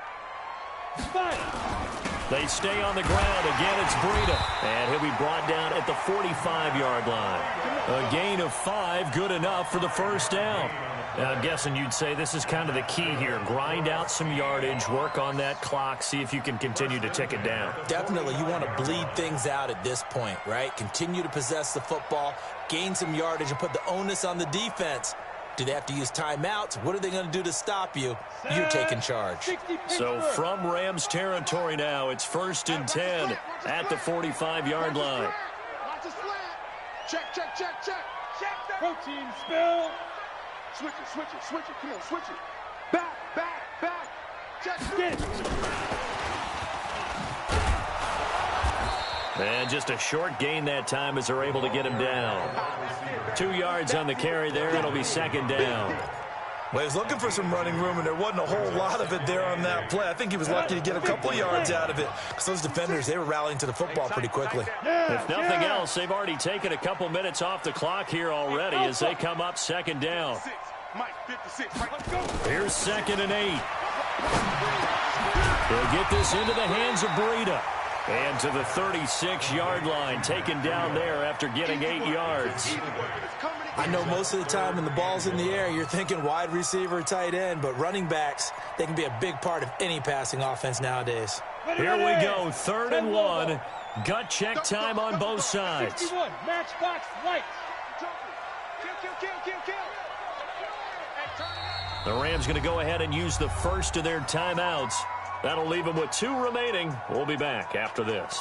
They stay on the ground. Again, it's Breida. And he'll be brought down at the 45-yard line. A gain of 5, good enough for the first down. Now, I'm guessing you'd say this is kind of the key here. Grind out some yardage, work on that clock, see if you can continue to tick it down. Definitely. You want to bleed things out at this point, right? Continue to possess the football, gain some yardage, and put the onus on the defense Do they have to use timeouts? What are they going to do to stop you? You're taking charge. So from Rams territory now, it's 1st and 10 at the 45-yard line. Watch the slant. Check. Protein spill. Switch it. Come on, switch it. Back. Check. Get it. And just a short gain that time as they're able to get him down. 2 yards on the carry there. It'll be 2nd down. Well, he was looking for some running room, and there wasn't a whole lot of it there on that play. I think he was lucky to get a couple of yards out of it because those defenders, they were rallying to the football pretty quickly. If nothing else, they've already taken a couple minutes off the clock here already as they come up 2nd down. Here's 2nd and 8. They'll get this into the hands of Breida. And to the 36-yard line, taken down there after getting 8 yards. I know most of the time when the ball's in the air, you're thinking wide receiver, tight end, but running backs, they can be a big part of any passing offense nowadays. Here we go, 3rd and 1. Gut check time on both sides. 51, matchbox light. The Rams going to go ahead and use the first of their timeouts. That'll leave them with 2 remaining. We'll be back after this.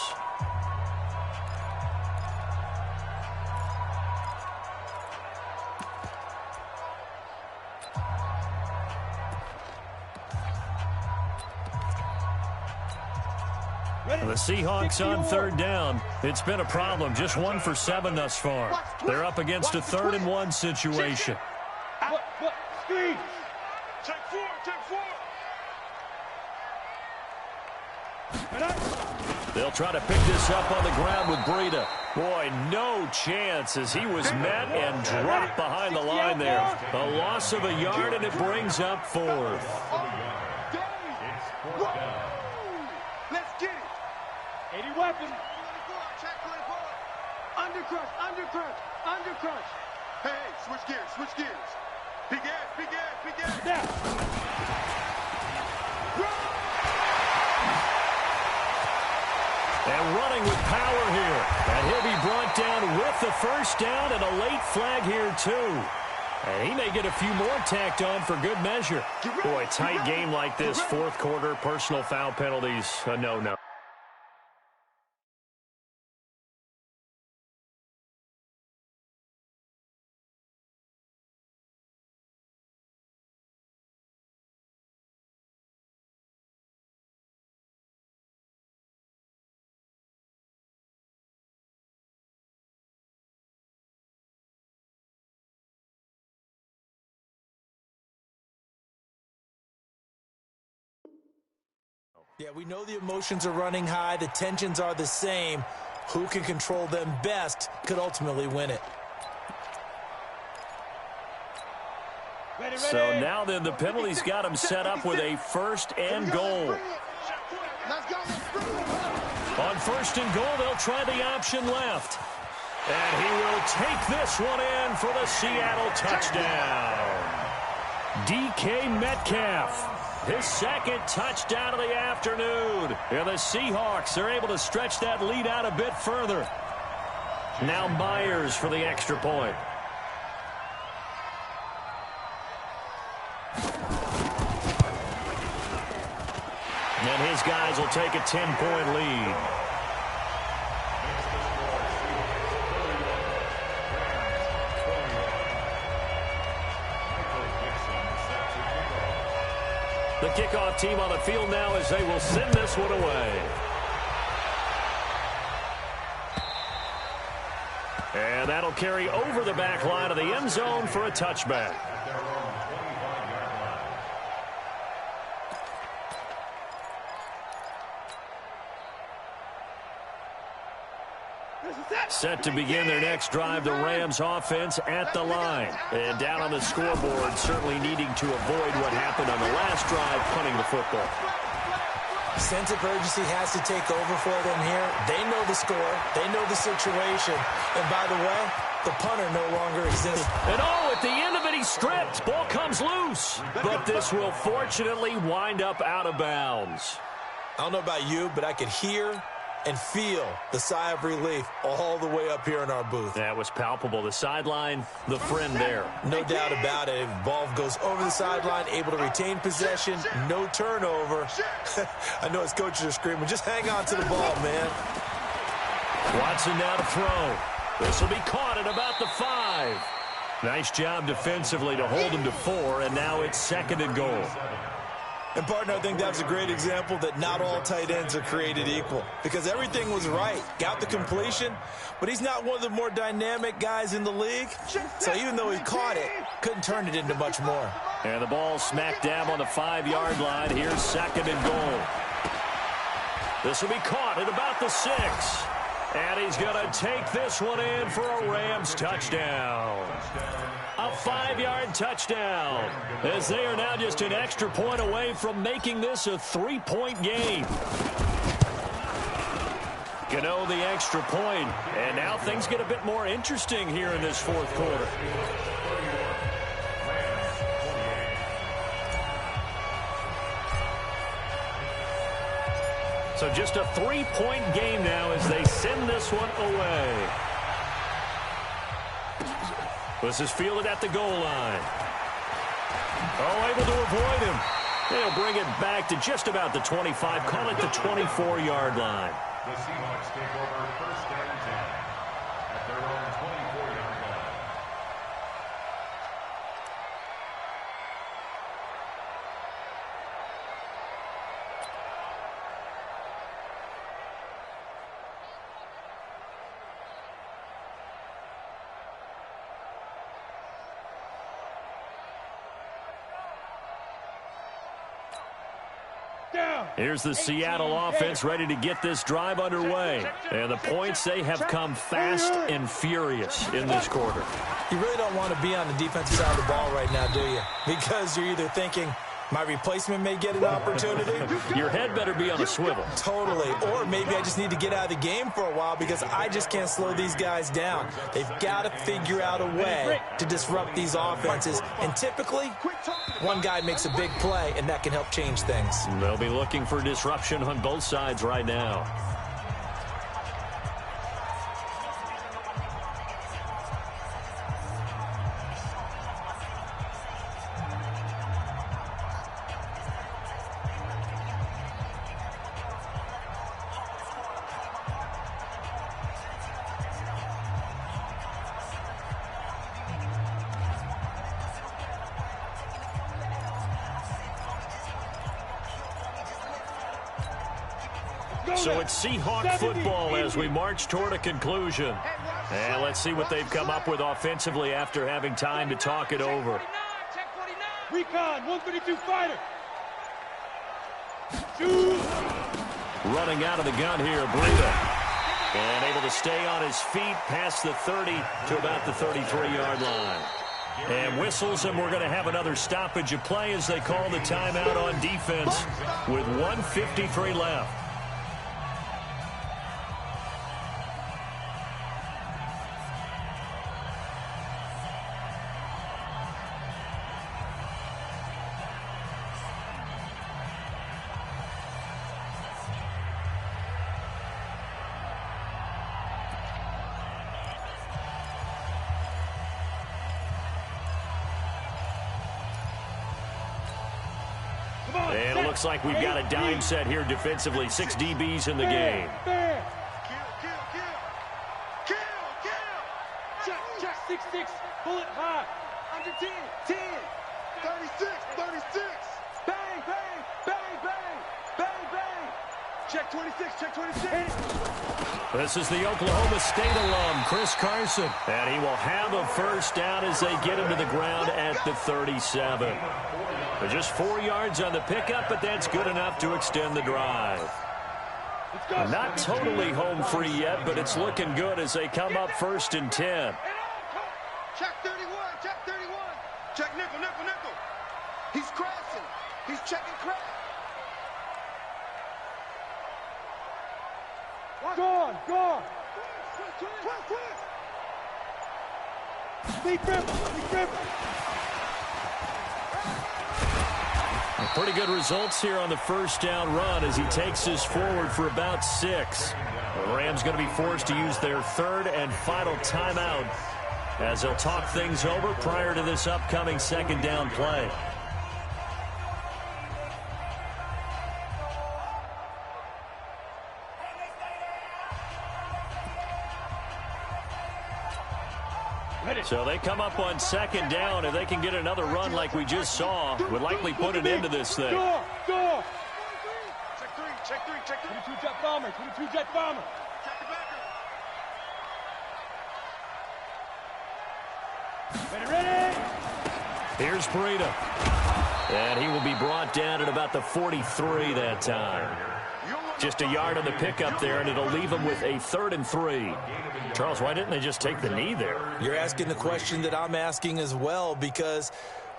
The Seahawks on 3rd down. It's been a problem. Just 1 for 7 thus far. They're up against a 3rd and 1 situation. Screen. Take 4. They'll try to pick this up on the ground with Breida. Boy, no chance as he was met and dropped behind the line there. A loss of a yard, and it brings up 4th. Let's get it. 80 weapon. Undercrush. Hey, switch gears. Big ass. Now. And running with power here. And he'll be brought down with the first down and a late flag here, too. And he may get a few more tacked on for good measure. Boy, tight game like this, 4th quarter, personal foul penalties, a no-no. Yeah, we know the emotions are running high. The tensions are the same. Who can control them best could ultimately win it. So now then, the penalty's got him set up with a 1st and goal. On 1st and goal, they'll try the option left. And he will take this one in for the Seattle touchdown. DK Metcalf. His 2nd touchdown of the afternoon. And the Seahawks are able to stretch that lead out a bit further. Now Myers for the extra point. And his guys will take a 10-point lead. The kickoff team on the field now as they will send this one away. And that'll carry over the back line of the end zone for a touchback. Set to begin their next drive, the Rams offense at the line. And down on the scoreboard, certainly needing to avoid what happened on the last drive, punting the football. Sense of urgency has to take over for them here. They know the score. They know the situation. And by the way, the punter no longer exists. And at the end of it, he stripped. Ball comes loose. But this will fortunately wind up out of bounds. I don't know about you, but I could hear and feel the sigh of relief all the way up here in our booth. That was palpable. The sideline, the friend there. No doubt about it. Ball goes over the sideline, able to retain possession, no turnover. I know his coaches are screaming, just hang on to the ball, man. Watson now to throw. This will be caught at about the 5. Nice job defensively to hold him to 4, and now it's 2nd and goal. And, partner, I think that was a great example that not all tight ends are created equal, because everything was right. Got the completion, but he's not one of the more dynamic guys in the league. So even though he caught it, couldn't turn it into much more. And the ball smack dab on the 5-yard line. Here's 2nd and goal. This will be caught at about the 6. And he's going to take this one in for a Rams touchdown. A 5-yard touchdown, as they are now just an extra point away from making this a 3-point game. Gano the extra point, and now things get a bit more interesting here in this 4th quarter. So just a 3-point game now as they send this one away. This is fielded at the goal line. Oh, able to avoid him. They'll bring it back to just about the 25. Call it the 24-yard line. The Seahawks take over 1st and 10 at their own 24-yard line. Here's the Seattle offense ready to get this drive underway. And the points, they have come fast and furious in this quarter. You really don't want to be on the defensive side of the ball right now, do you? Because you're either thinking, my replacement may get an opportunity. Your head better be on a swivel. Totally. Or maybe I just need to get out of the game for a while because I just can't slow these guys down. They've got to figure out a way to disrupt these offenses. And typically, one guy makes a big play, and that can help change things. They'll be looking for disruption on both sides right now. So it's Seahawk football as we march toward a conclusion. And let's see what they've come up with offensively after having time to talk it over. Recon, 132 fighter. Running out of the gun here, Breida. And able to stay on his feet past the 30 to about the 33-yard line. And whistles, and we're going to have another stoppage of play as they call the timeout on defense with 1:53 left. And it looks like we've got a dime set here defensively. 6 DBs in the game. Check, 6-6, bullet high. Under 10, 10, 36, 36. Bang, bang, bang, bang, bang, bang. Check 26, check 26. This is the Oklahoma State alum, Chris Carson. And he will have a first down as they get him to the ground at the 37. Just 4 yards on the pickup, but that's good enough to extend the drive. Not totally home free yet, but it's looking good as they come up 1st and 10. Check 31, check 31. Check nickel, nickel, nickel. He's crashing. He's checking crack. Gone, gone. Quick. Pretty good results here on the first down run as he takes this forward for about 6. The Rams going to be forced to use their third and final timeout as they'll talk things over prior to this upcoming second down play. So they come up on second down. If they can get another run like we just saw, would likely put an end to this thing. Door. Check three. 22 jet bomber. Check the backer. Ready. Here's Breida. And he will be brought down at about the 43 that time. Just a yard on the pickup there, and it'll leave him with a 3rd and 3. Charles, why didn't they just take the knee there? You're asking the question that I'm asking as well, because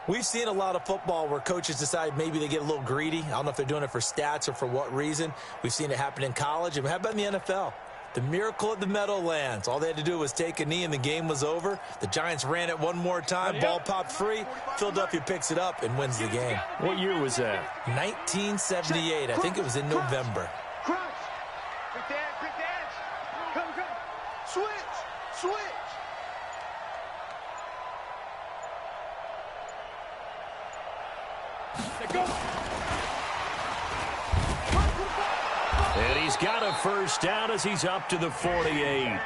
we've seen a lot of football where coaches decide maybe they get a little greedy. I don't know if they're doing it for stats or for what reason. We've seen it happen in college. And how about in the NFL? The miracle at the Meadowlands. All they had to do was take a knee and the game was over. The Giants ran it one more time. Ball popped free. Philadelphia picks it up and wins the game. What year was that? 1978. I think it was in November. Crunch. Quick dance. Come. Switch. Let go. And he's got a first down as he's up to the 48.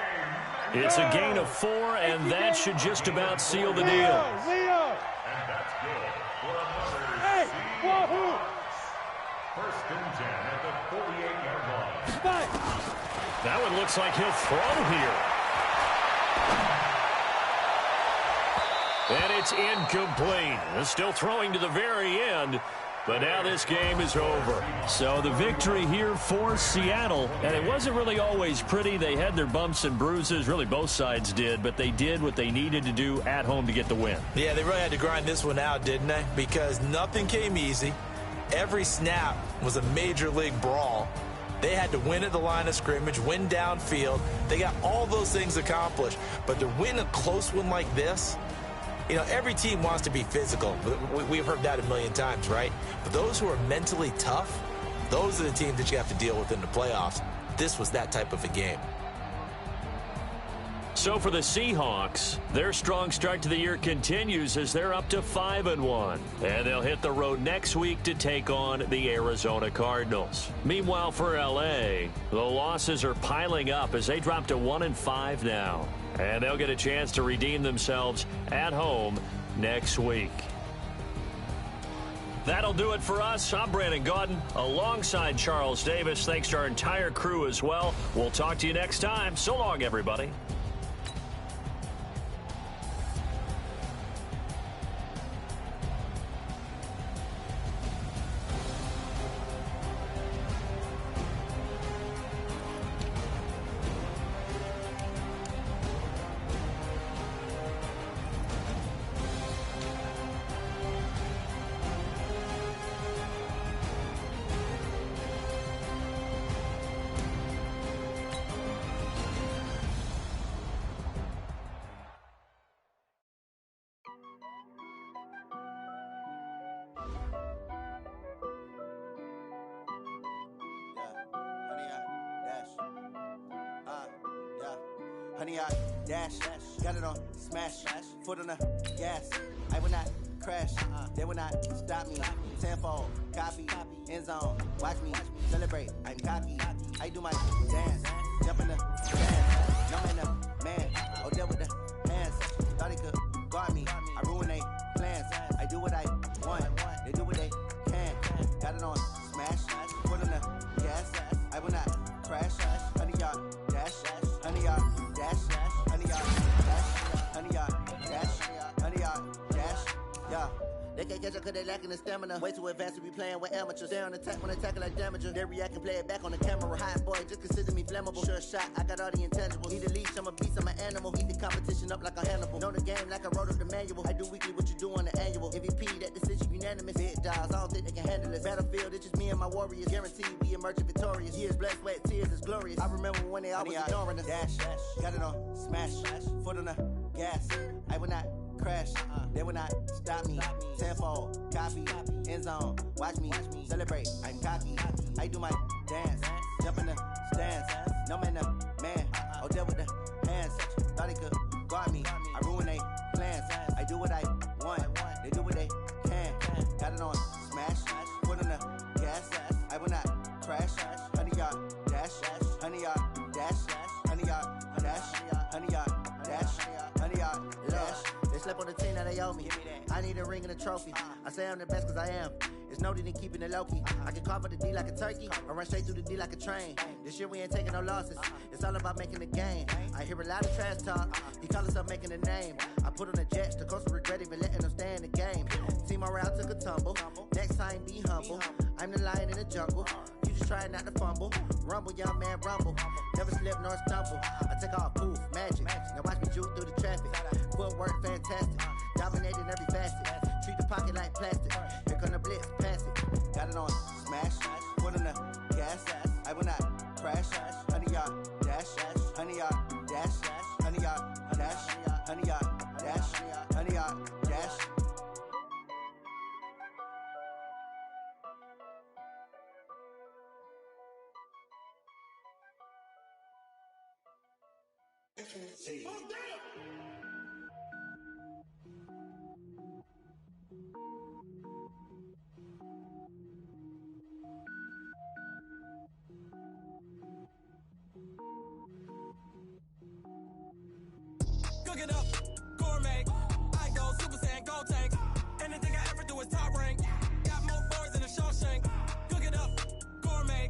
It's a gain of 4, and that should just about seal the deal. Leo. And that's good for another Hey, wahoo. First and 10 at the 48-yard line. Spike. That one looks like he'll throw here. And it's incomplete. They're still throwing to the very end, but now this game is over. So the victory here for Seattle, and it wasn't really always pretty. They had their bumps and bruises, really both sides did, but they did what they needed to do at home to get the win. Yeah, they really had to grind this one out, didn't they? Because nothing came easy. Every snap was a major league brawl. They had to win at the line of scrimmage, win downfield. They got all those things accomplished. But to win a close one like this, you know, every team wants to be physical. We've heard that a million times, right? But those who are mentally tough, those are the teams that you have to deal with in the playoffs. This was that type of a game. So for the Seahawks, their strong start to the year continues as they're up to 5-1. And they'll hit the road next week to take on the Arizona Cardinals. Meanwhile, for L.A., the losses are piling up as they drop to 1-5 now. And they'll get a chance to redeem themselves at home next week. That'll do it for us. I'm Brandon Gaudin alongside Charles Davis. Thanks to our entire crew as well. We'll talk to you next time. So long, everybody. Honey, I dash, got it on smash, foot on the gas. I will not crash, they will not stop me. Tenfold, copy, end zone, watch me celebrate. I'm cocky, I do my dance, jump in the dance. No man, the man, oh there with the hands. Thought he could guard me, I ruin they plans. I do what I want, they do what they can. Got it on smash, foot on the gas. I will not crash, honey, y'all dash, honey, y'all. Honey, y'all dash, yeah. They can't catch up cause they lacking the stamina. Way too advanced to be playing with amateurs. Stay on attack when attacking like damager. They react and play it back on the camera. Hot boy, just consider me flammable. Sure shot, I got all the intangibles. Need a leash, I'm a beast, I'm an animal. Eat the competition up like a Hannibal. Know the game like I wrote up the manual. I do weekly what you do on the annual. MVP, that decision unanimous. Big dogs, I don't think they can handle this. Battlefield, it's just me and my warriors. Guaranteed we emerge victorious. Years, blood, sweat, tears, is glorious. I remember when they always ignoring us. Dash, got it on smash, foot on the gas. I will not crash, they will not stop me. Tenfold, copy, end zone, watch me celebrate. I'm cocky, I do my dance, jump in the stands. No man, no man, oh, deal with the hands. Thought he could guard me, I ruin they plans. I do what I want, they do what they can. Got it on smash, put on the gas. I will not crash, 100-yard dash, 100-yard dash, 100-yard dash, 100-yard dash, 100-yard dash. They slept on the team that they owe me. I need a ring and a trophy. I say I'm the best cause I am. It's no need in keeping it low-key. I can carve up the D like a turkey or run straight through the D like a train. This year we ain't taking no losses. It's all about making the game. I hear a lot of trash talk. He call himself making a name. I put on the Jets. The coach will regret even letting them stay in the game. Team morale took a tumble. Next time be humble. I'm the lion in the jungle. You just try not to fumble. Rumble, young man, rumble. Never slip nor stumble. I take off, poof, magic. Now watch me juke through the traffic. Footwork fantastic. Dominating every facet. Treat the pocket like plastic. Here come the blitz, pass it. Got it on smash. Put on the gas. I will not crash. 100-yard dash. 100-yard dash. 100-yard dash. 100-yard dash. 100-yard dash. Cook it up, gourmet. I go Super Saiyan, gold tank. Anything I ever do is top rank. Got more boys than a Shawshank. Cook it up, gourmet.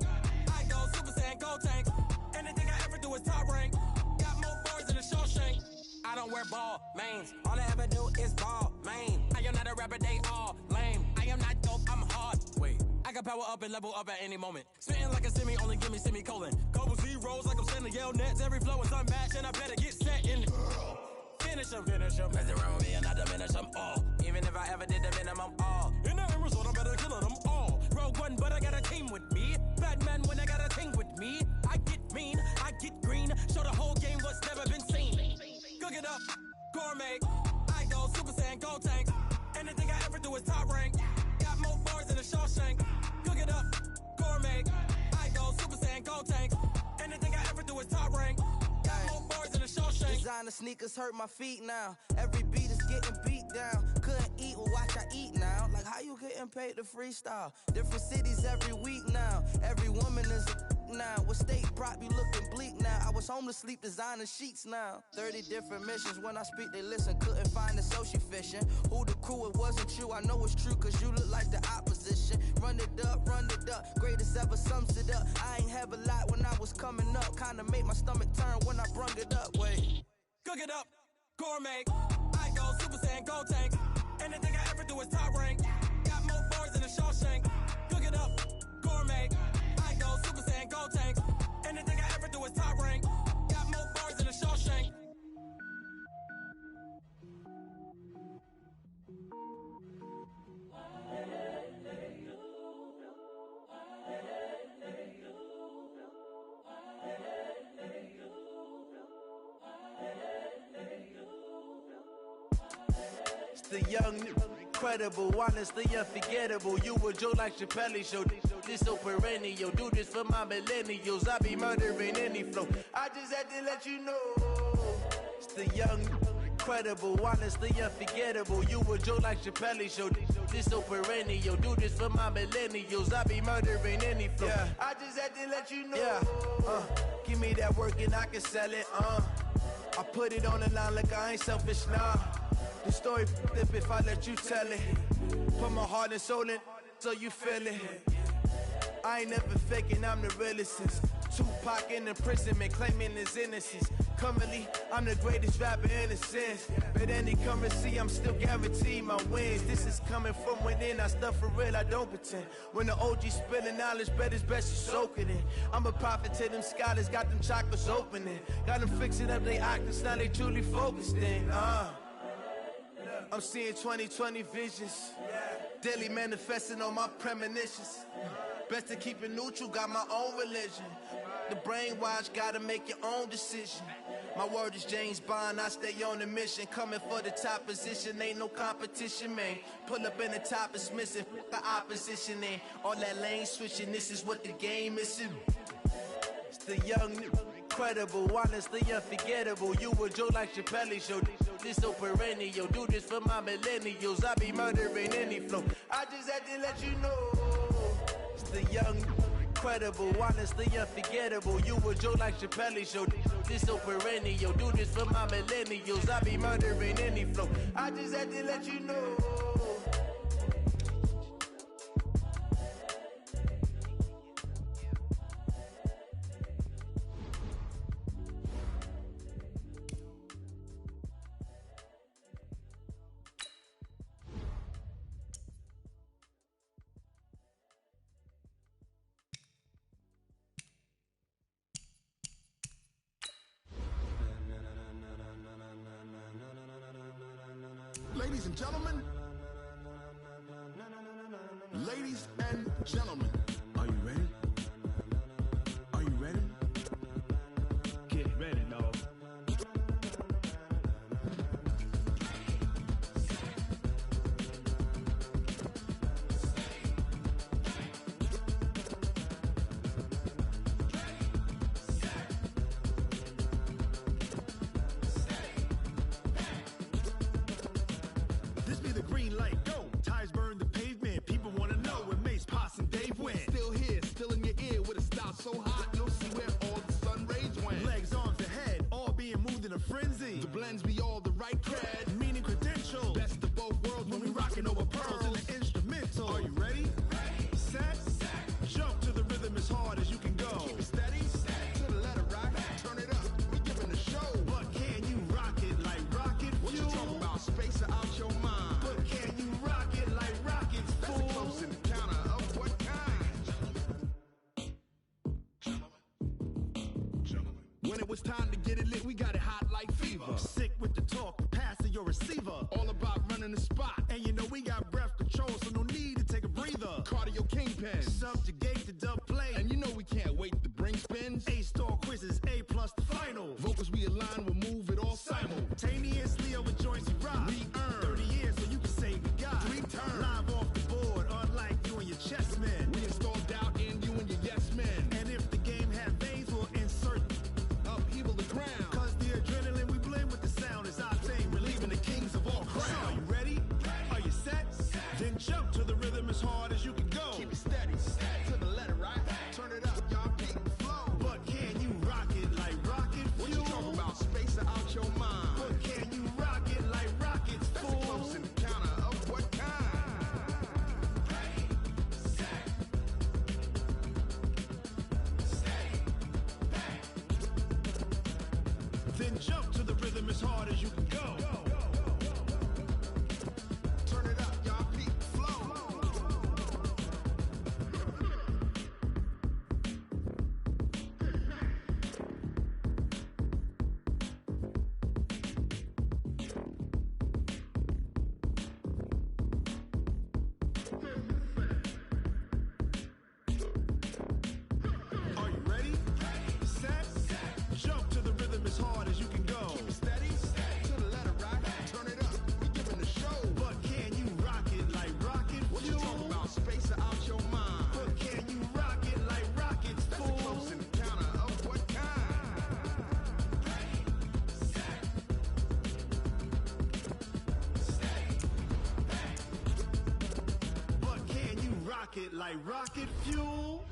I go Super Saiyan, gold tank. Anything I ever do is top rank. Got more boys than a Shawshank. I don't wear ball mains. All I ever do is ball main. I am not a rapper, they all lame. I am not dope, I'm hard. Wait, I can power up and level up at any moment. Spitting like a semi, only give me semicolon. Couple zeros like I'm sending yell nets. Every flow is unmatched and I better get set in. Finish him. Mess around with me and I diminish them all. Even if I ever did the minimum, all. In the end result, I'm better killing them all. Rogue One, but I got a team with me. Batman when I got a team with me. I get mean, I get green. Show the whole game what's never been seen. Cook it up, gourmet. I go Super Saiyan, gold tank. Anything I ever do is top rank. Got more bars than a Shawshank. Cook it up, gourmet. I go Super Saiyan, gold tank. Anything I ever do is top rank. Got more bars than a Shawshank. Designer sneakers hurt my feet now. Every beat is getting beat down. Couldn't eat, well watch I eat now. Like how you getting paid to freestyle? Different cities every week now. Every woman is a now. What state prop you looking bleak now? I was home to sleep designing sheets now. 30 different missions. When I speak they listen. Couldn't find it so she fishing. Who the crew, it wasn't you. I know it's true cause you look like the opposition. Run it up. Greatest ever sums it up. I ain't have a lot when I was coming up. Kinda made my stomach turn when I brung it up. Wait. Cook it up, gourmet. I go Super Saiyan, gold tank. Anything I ever do is top rank. Got more bars than a Shawshank. Cook it up, gourmet. I go Super Saiyan, gold tank. Anything I ever do is top rank. Got more bars than a Shawshank. The young, incredible, honestly unforgettable. You a joke like Champz show. This so perennial. Do this for my millennials. I be murdering any flow. I just had to let you know. It's the young, incredible, honestly unforgettable. You a joke like Champz show. This so perennial. Do this for my millennials. I be murdering any flow. Yeah. I just had to let you know. Yeah. Give me that work and I can sell it. I put it on the line like I ain't selfish, nah. The story flip if I let you tell it. Put my heart and soul in so you feel it. I ain't never faking, I'm the realest since Tupac in imprisonment, claiming his innocence. Currently, I'm the greatest rapper in a sense. But any currency, I'm still guaranteed my wins. This is coming from within, I stuff for real, I don't pretend. When the OG spilling knowledge, bet it's best to soak it in. I'm a prophet to them scholars, got them chakras opening. Got them fixing up their octaves, now they truly focused in. I'm seeing 2020 visions. Daily manifesting on my premonitions. Best to keep it neutral, got my own religion. The brainwash, gotta make your own decision. My word is James Bond, I stay on a mission. Coming for the top position, ain't no competition, man. Pull up in the top is missing, the opposition in. All that lane switching, this is what the game is. It's the young, incredible, honestly unforgettable. You a joke like Champz show. This so perennial, do this for my millennials. I be murdering any flow. I just had to let you know. It's the young, incredible, honestly unforgettable. You a joke like Champz show. This so perennial, do this for my millennials. I be murdering any flow. I just had to let you know. Ladies and gentlemen, ladies and gentlemen, are you ready? Are you ready? Get ready, dog. This be the green light, go. Tires burn the pavement. People wanna know where Mace, Potts, and Dave went. Still here, still in your ear with a style so hot, you'll see where all the sun rays went. Legs, arms, and head, all being moved in a frenzy. The blends be all the right cred, meaning credentials. Best of both worlds when we rockin' over pearls in the instrumental. Are you ready? Ready. Set. Jump to the rhythm as hard as you can go. Keep it steady. To the letter right. Turn it up. We giving the show. But can you rock it like rocket fuel? What you talking about? Space out your mind. But can you rock it like rockets, fool? That's a close encounter of what kind? Gentlemen. When it was time to get it lit, we got it hot like fever. Sick with the talk, passing your receiver. All about running the spot. And you know we got breath control, so no need to take a breather. Cardio kingpin, subjugate the dub play. And you know we can't wait to bring spins. A-star quizzes, A+ the final. Vocals we align, we'll move it all simultaneously over joints we rock. We earn 30 years so you can say we got 3 turns. Live off the board, unlike you and your chess men. We install doubt in you and your yes men. And if the game had veins, we'll insert upheaval the ground. Cause the adrenaline we blend with the sound is our thing, relieving the kings of all crowns. So are you ready? Are you set? Then jump to the rhythm as hard as you can go. Keep it steady, to the letter right. Turn it up, y'all beat the flow. But can you rock it like rocket fuel? What you talking about? Space out your mind. But can you rock it like rockets, fool? That's a close encounter of what kind? Ready, set, steady, back. Then jump to the rhythm as hard as you can go. Turn it up, y'all beat the flow. Are you ready? Set. Jump to the rhythm as hard as you can go. Keep it steady. To the letter right. Turn it up. We giving the show. But can you rock it like rocket fuel? What you talking about? Space out your mind. But can you rock it like rockets, fool? That's a close encounter of what kind? Ready, set, steady, back. But can you rock it like rocket fuel?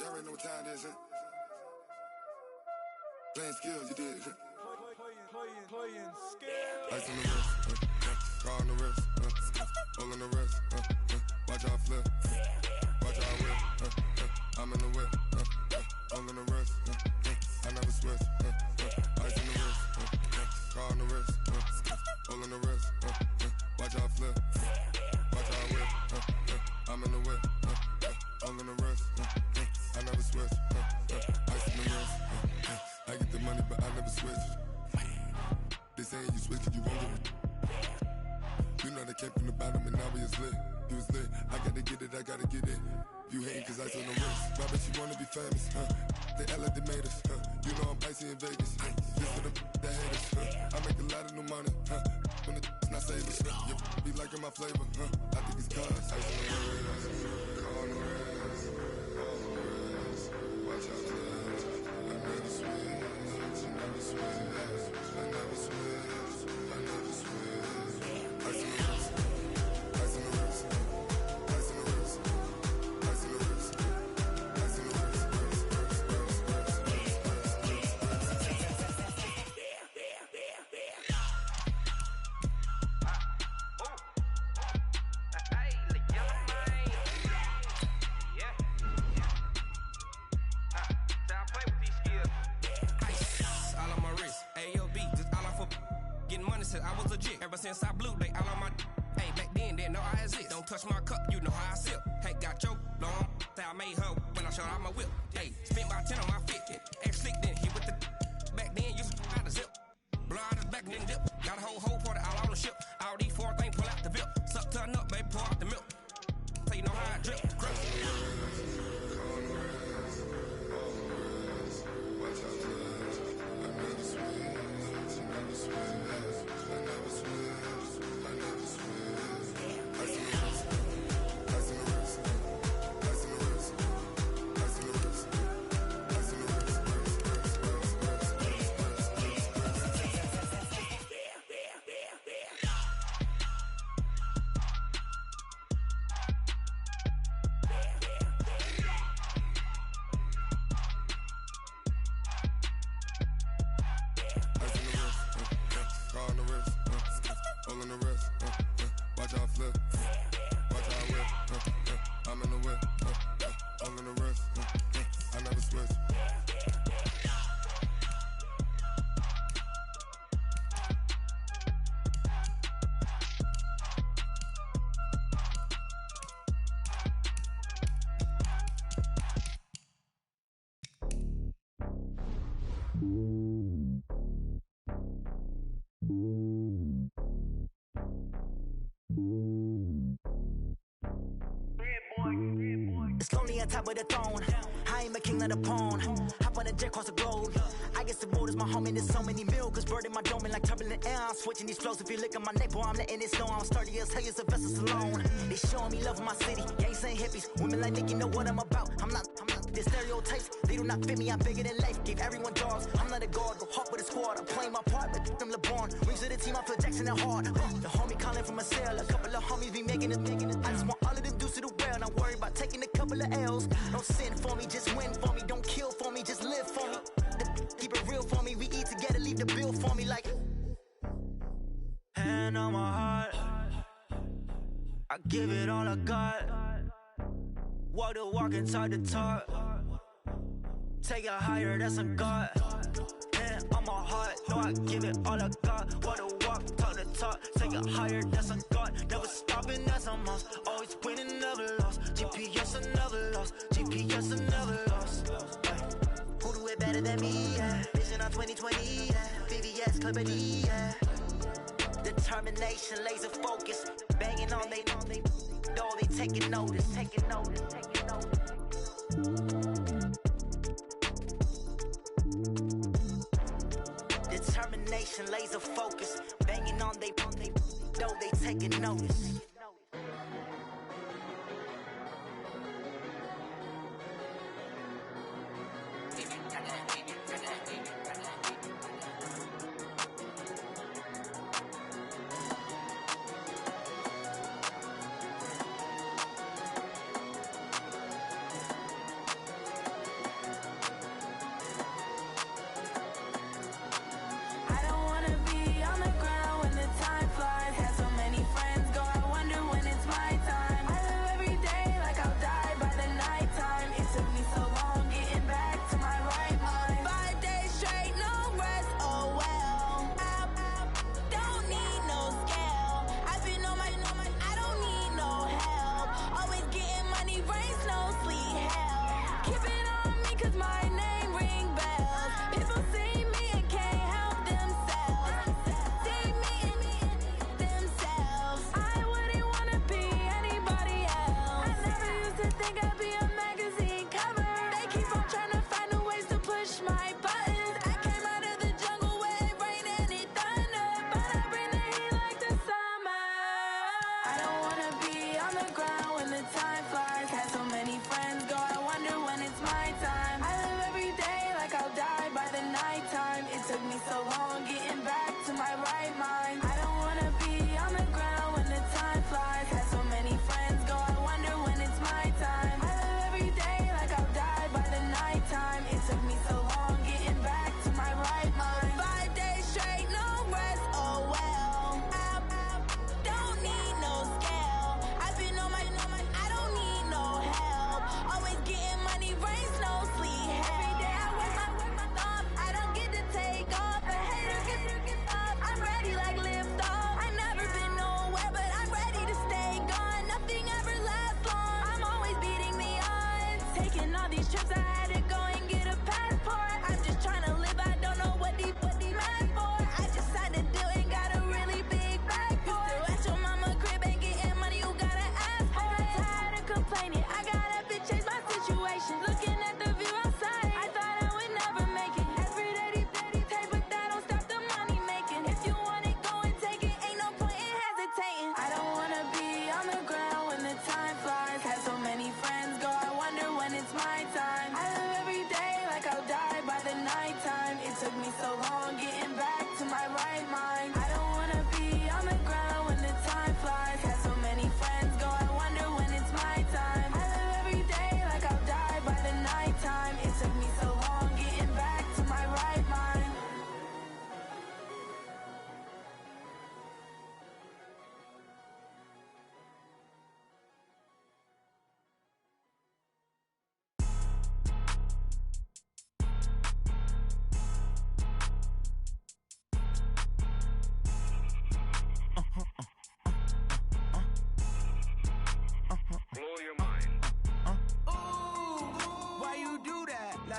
Y'all already know what time it is, huh? Playing skills, you did. Playing scared. Ice on the wrist, car on the wrist, hole on the wrist, watch out flip, watch out whip, I'm in the whip, hole on the wrist, I never switch, ice on the wrist, car on the wrist, hole on the wrist, watch out flip, watch out whip, I'm in the whip, hole on the wrist, I never switch, ice on the wrist, I get the money but I never switch. They say you switch 'cause you won't get it. You know the Came from the bottom and now we is lit. He was lit. I gotta get it, I gotta get it. You hating cause I took no risks. My bitch, you wanna be famous, huh? They act like they made us, huh? You know I'm icy in Vegas, This for the that hate us, I make a lot of new money, When it's not savers, You be liking my flavor, I think it's cause ice on the wrist, on the wrist, on the wrist. Watch out, cuz I never switch, I never switch, I never switch, I never switch. Ice on the wrist, ice on the wrist, ice on the wrist, ice on the wrist, ice on the wrist. I was legit. Ever since I blew, they all on my. Hey, back then, didn't know I exist. Don't touch my cup, you know how I sip. Hey, got your long. I made her when I showed out my whip. Hey, spent about 10 on my fit. Ex-slick, then hit with the. Back then, used to out the zip. Blow out his back, then dip. Got a whole party all on the ship. All these 4 things pull out the bip. Suck, turn up, baby, pour out the milk. So you know how I drip. Crush. Watch out, cuz I never switch, I never switch. I never switch, I never switch. Ice in the wrist, ice in the wrist, ice in the wrist, ice in the wrist, ice in the wrist, on the wrist, all on the wrist, watch out flip, watch out whip, I'm in the whip, all on the wrist, I never switch. It's lonely on top of the throne. I am a king of the pawn. Hop on a jet across the globe. I guess the road is my home and there's so many milkers. Bird in my dome and like turbulent air. I'm switching these flows. If you look at my neck, boy, I'm letting it snow. I'm sturdy as hell as a vessel alone. They showing me love in my city. Gangs ain't hippies. Women like Nicki know what I'm about. I'm not the stereotypes. They do not fit me. I'm bigger than life. Gave everyone dogs. I'm not a guard. Go hard with a squad. I'm playing my part, but them LeBron. Rings to the team. I feel Jackson and hard. The homie calling from a cell. A couple of homies be making it. I just want all of them dudes to the well. Not worry about taking a couple of L's. Don't sin for me, just win for me. Don't kill for me, just live for me. Keep it real for me. We eat together, leave the bill for me like. Hand on my heart, I give it all I got. Walk the walk and talk the talk. Take it higher, that's a God. Hand on my heart, no, I give it all I got. Walk the walk, talk the talk. Take it higher, that's a God. Never stopping, that's a must. Always winning, never lost. GPS, I never lost. GPS, I never lost. Who do it better than me? Yeah. Vision on 2020. Yeah. VVS, Clippity. Yeah. Determination, laser focus. Banging on they know they taking notice. Taking notice. Taking notice. Determination, laser focus. Banging on they know they taking notice. I don't wanna be on the ground when the time flies. Had so many friends go, I wonder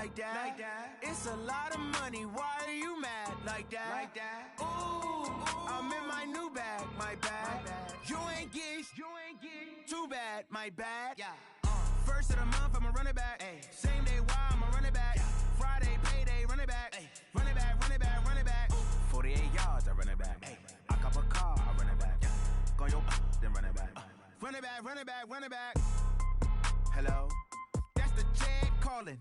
like that. It's a lot of money, why are you mad like that? Ooh, I'm in my new bag, my bad. You ain't get too bad, my bad. First of the month, I'ma run it back. Same day, why I'ma run it back. Friday, payday, run it back. Run it back, run it back, run it back. 48 yards, I run it back. I cop a car, I run it back. Go your then run it back. Run it back, run it back, run it back. Hello? That's the jag calling.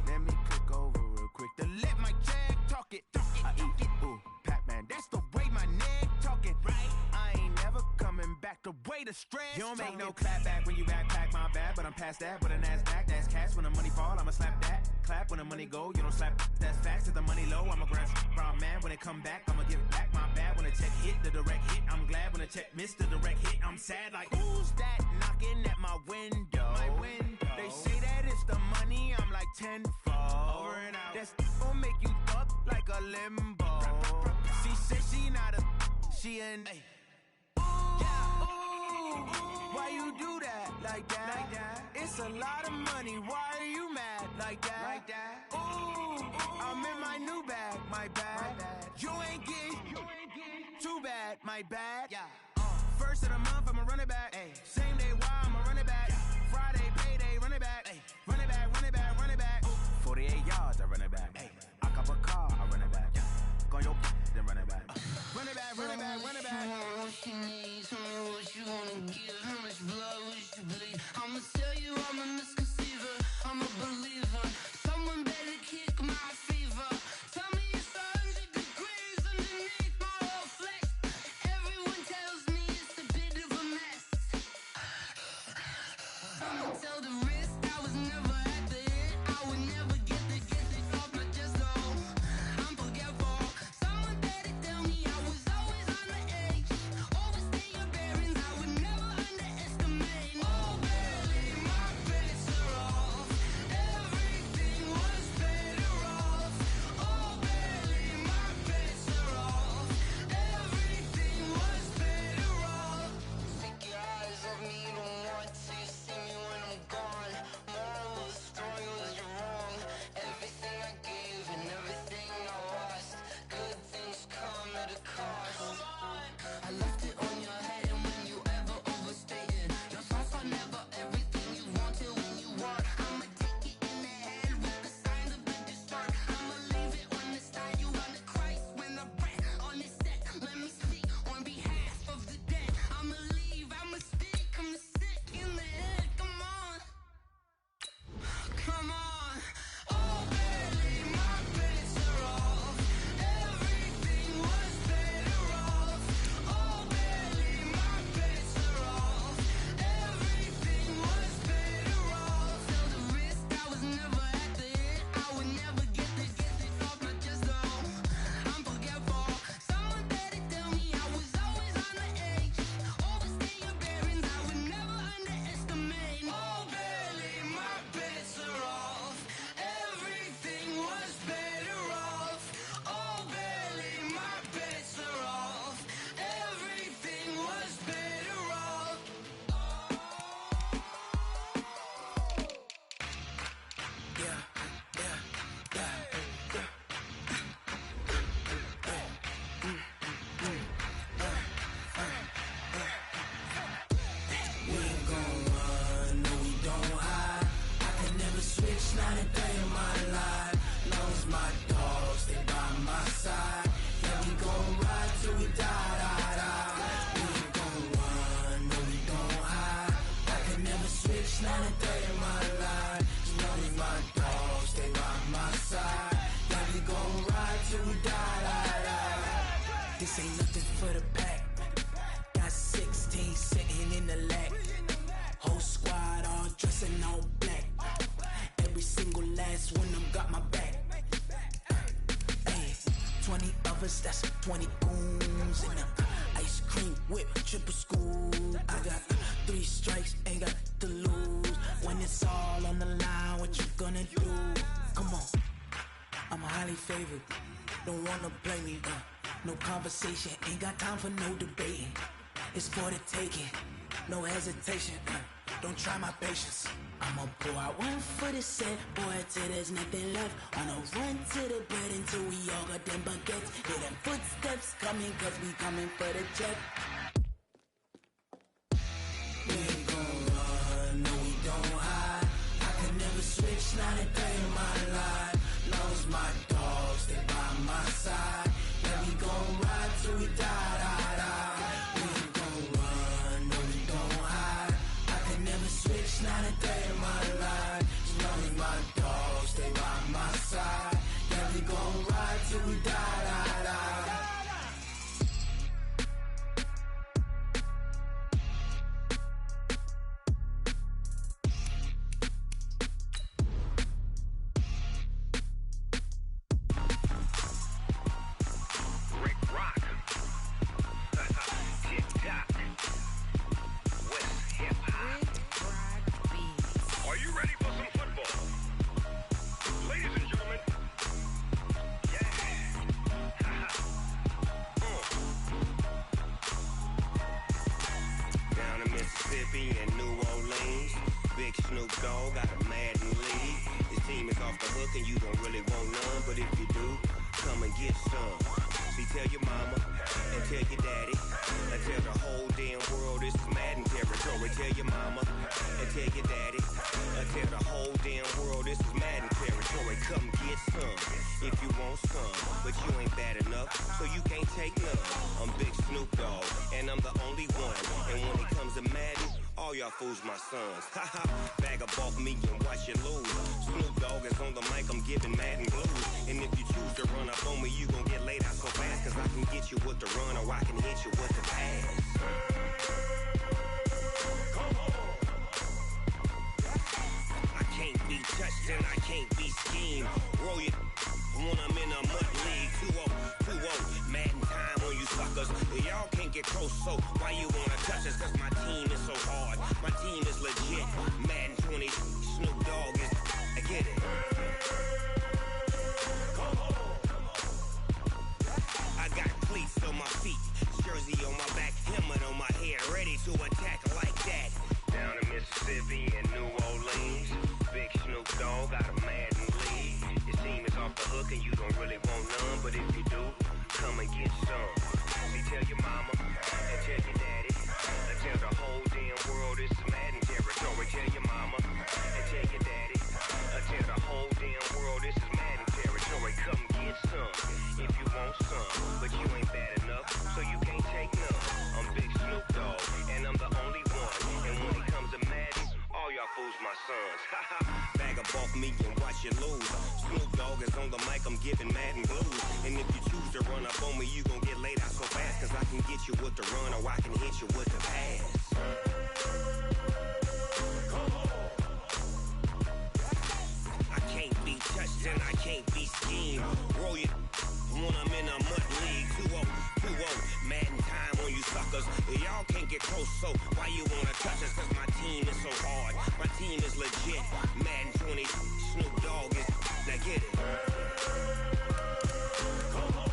Let me click over real quick to let my jag talk it. I eat it, ooh, Pac-Man. That's the way my neck talking. Right? I ain't never coming back the way the stress. You don't make no clap back when you backpack, my bad. But I'm past that with a NASDAQ. That's cash when the money fall, I'ma slap that. Clap when the money go, you don't slap. That's facts. If the money low, I'ma grab brown man. When it come back, I'ma give it back. My bad when the check hit, the direct hit. I'm glad when the check missed the direct hit. I'm sad like, who's that knocking at my window? They say that it's the money, I'm like tenfold. Over and out. That's gon' make you up like a limbo. She said she not a, she an. Ooh, why you do that like that? It's a lot of money, why are you mad like that? Ooh, I'm in my new bag, my bad. You ain't get too bad, my bad. First of the month, I'ma run it back. Same day, why I'ma run it back. Friday, payday, run it back. Run it back, run it back, run it back. 48 yards, I run it back. I cop a car, I run it back. Go your then run it back. Run it back, run it back, run it back. What you need, tell me what you wanna give. How much blood would you bleed? I'ma tell you I'm a misconceiver, I'm a believer. Someone better kick my fever. Tell me it's 100 degrees underneath my whole flesh. Everyone tells me it's a bit of a mess. I'ma tell the risk I was never at the end. I would never get the off my chest, no. I'm forgetful. Someone better tell me I was always on the edge. Overstay your bearings, I would never underestimate. Oh, barely, my bets are off. Everything was better off. Oh, barely, my bets are off. Everything was better off. Take your eyes off me, don't want to see me when I'm gone. Moral of the story was you're wrong. Everything I gave and everything I lost. Good things come at a cost. I left it on your head, and when you ever overstay it, your thoughts are never everything you wanted when you want. I'ma take it in the head with the signs of the distort. I'ma leave it on the side. You run the Christ when the breath on the set. Let me speak on behalf of the dead. I'ma leave, I'ma speak. I'm the sick in the head. Come on, come on. Oh, barely, my bets are off. Everything was better off. Oh, barely, my bets are off. Everything was better off. Tell the risk I was never at the end. I would never get the off my chest, no. I'm forgetful. Someone better tell me I was always on the edge. Overstay your bearings, I would never underestimate. Oh, barely, my bets are off. Everything was better off. Oh, barely, my bets are off. Everything was better off. We ain't gon' run, no we don't hide. I can never switch, not a day in my life. Long as my dogs, they by my side. Yeah, we gon' ride till we die. We ain't gon' run, no we don't hide. I can never switch, not a day in my life. As long as my dogs, they by my side. Yeah, we gon' ride till we die. This ain't nothing for the pack. Got 16 sitting in the lap. Whole squad all dressing all black. Every single last one of them got my back. Hey, 20 of us, that's 20 goons. And ice cream whip, triple scoop. I got 3 strikes, ain't got to lose. When it's all on the line, what you gonna do? Come on, I'm highly favored. Don't wanna blame me, no conversation, ain't got time for no debating. It's for the taking, no hesitation. don't try my patience. I'ma pour out one for the set, boy, till there's nothing left. On a run to the bed until we all got them baguettes. Hear them footsteps coming, cause we coming for the check. We ain't gon' run, no we don't hide. I can never switch, not a day in my life. Long as my dogs, they by my side. Yeah, we gon' ride till we die, die, die. We ain't gon' run, no we don't hide. I can never switch, not a day in my life. As long as my dogs, they by my side. Yeah, we gon' ride till we die, die, die. Fools my sons. Haha, bag up off me and watch you lose. Snoop Dogg is on the mic, I'm giving Madden blues. And if you choose to run up on me, you gon' get laid out so fast. Cause I can get you with the run or I can hit you with the pass. Come on. I can't be touched and I can't be schemed. Roll you when I'm in a mud league. 2-0, 2-0, Madden time on you suckers. Y'all can't get close, so why you wanna touch us? Cause my team is so hard. My team is legit. Madden 20, Snoop Dogg is. I get it. Come on. I got cleats on my feet, jersey on my back, helmet on my head, ready to attack like that. Down in Mississippi and New Orleans, big Snoop Dogg got a Madden league. Your team is off the hook and you don't really want none, but if you do, come and get some. See, tell your mama and tell your daddy, and tell the whole damn world this is Madden territory. Tell your mama and tell your daddy, and tell the whole damn world this is Madden territory. Come get some if you want some, but you ain't bad enough, so you can't take none. I'm Big Snoop Dogg, and I'm the only one. And when it comes to Madden, all y'all fools my sons. Haha, bag up off me and watch you lose. Snoop Dogg is on the mic, I'm giving Madden blues. And if you choose to run up on me, you gon' get laid out so fast. Cause I can get you with the run or I can hit you with the pass. Come on. I can't be touched and I can't be schemed. Roll you when I'm in a mud league. 2-0, 2-0, Madden time on you suckers. Y'all can't get close, so why you wanna touch us? Cause my team is so hard. My team is legit. Madden 20, Snoop Dogg is. Now get it. Come on.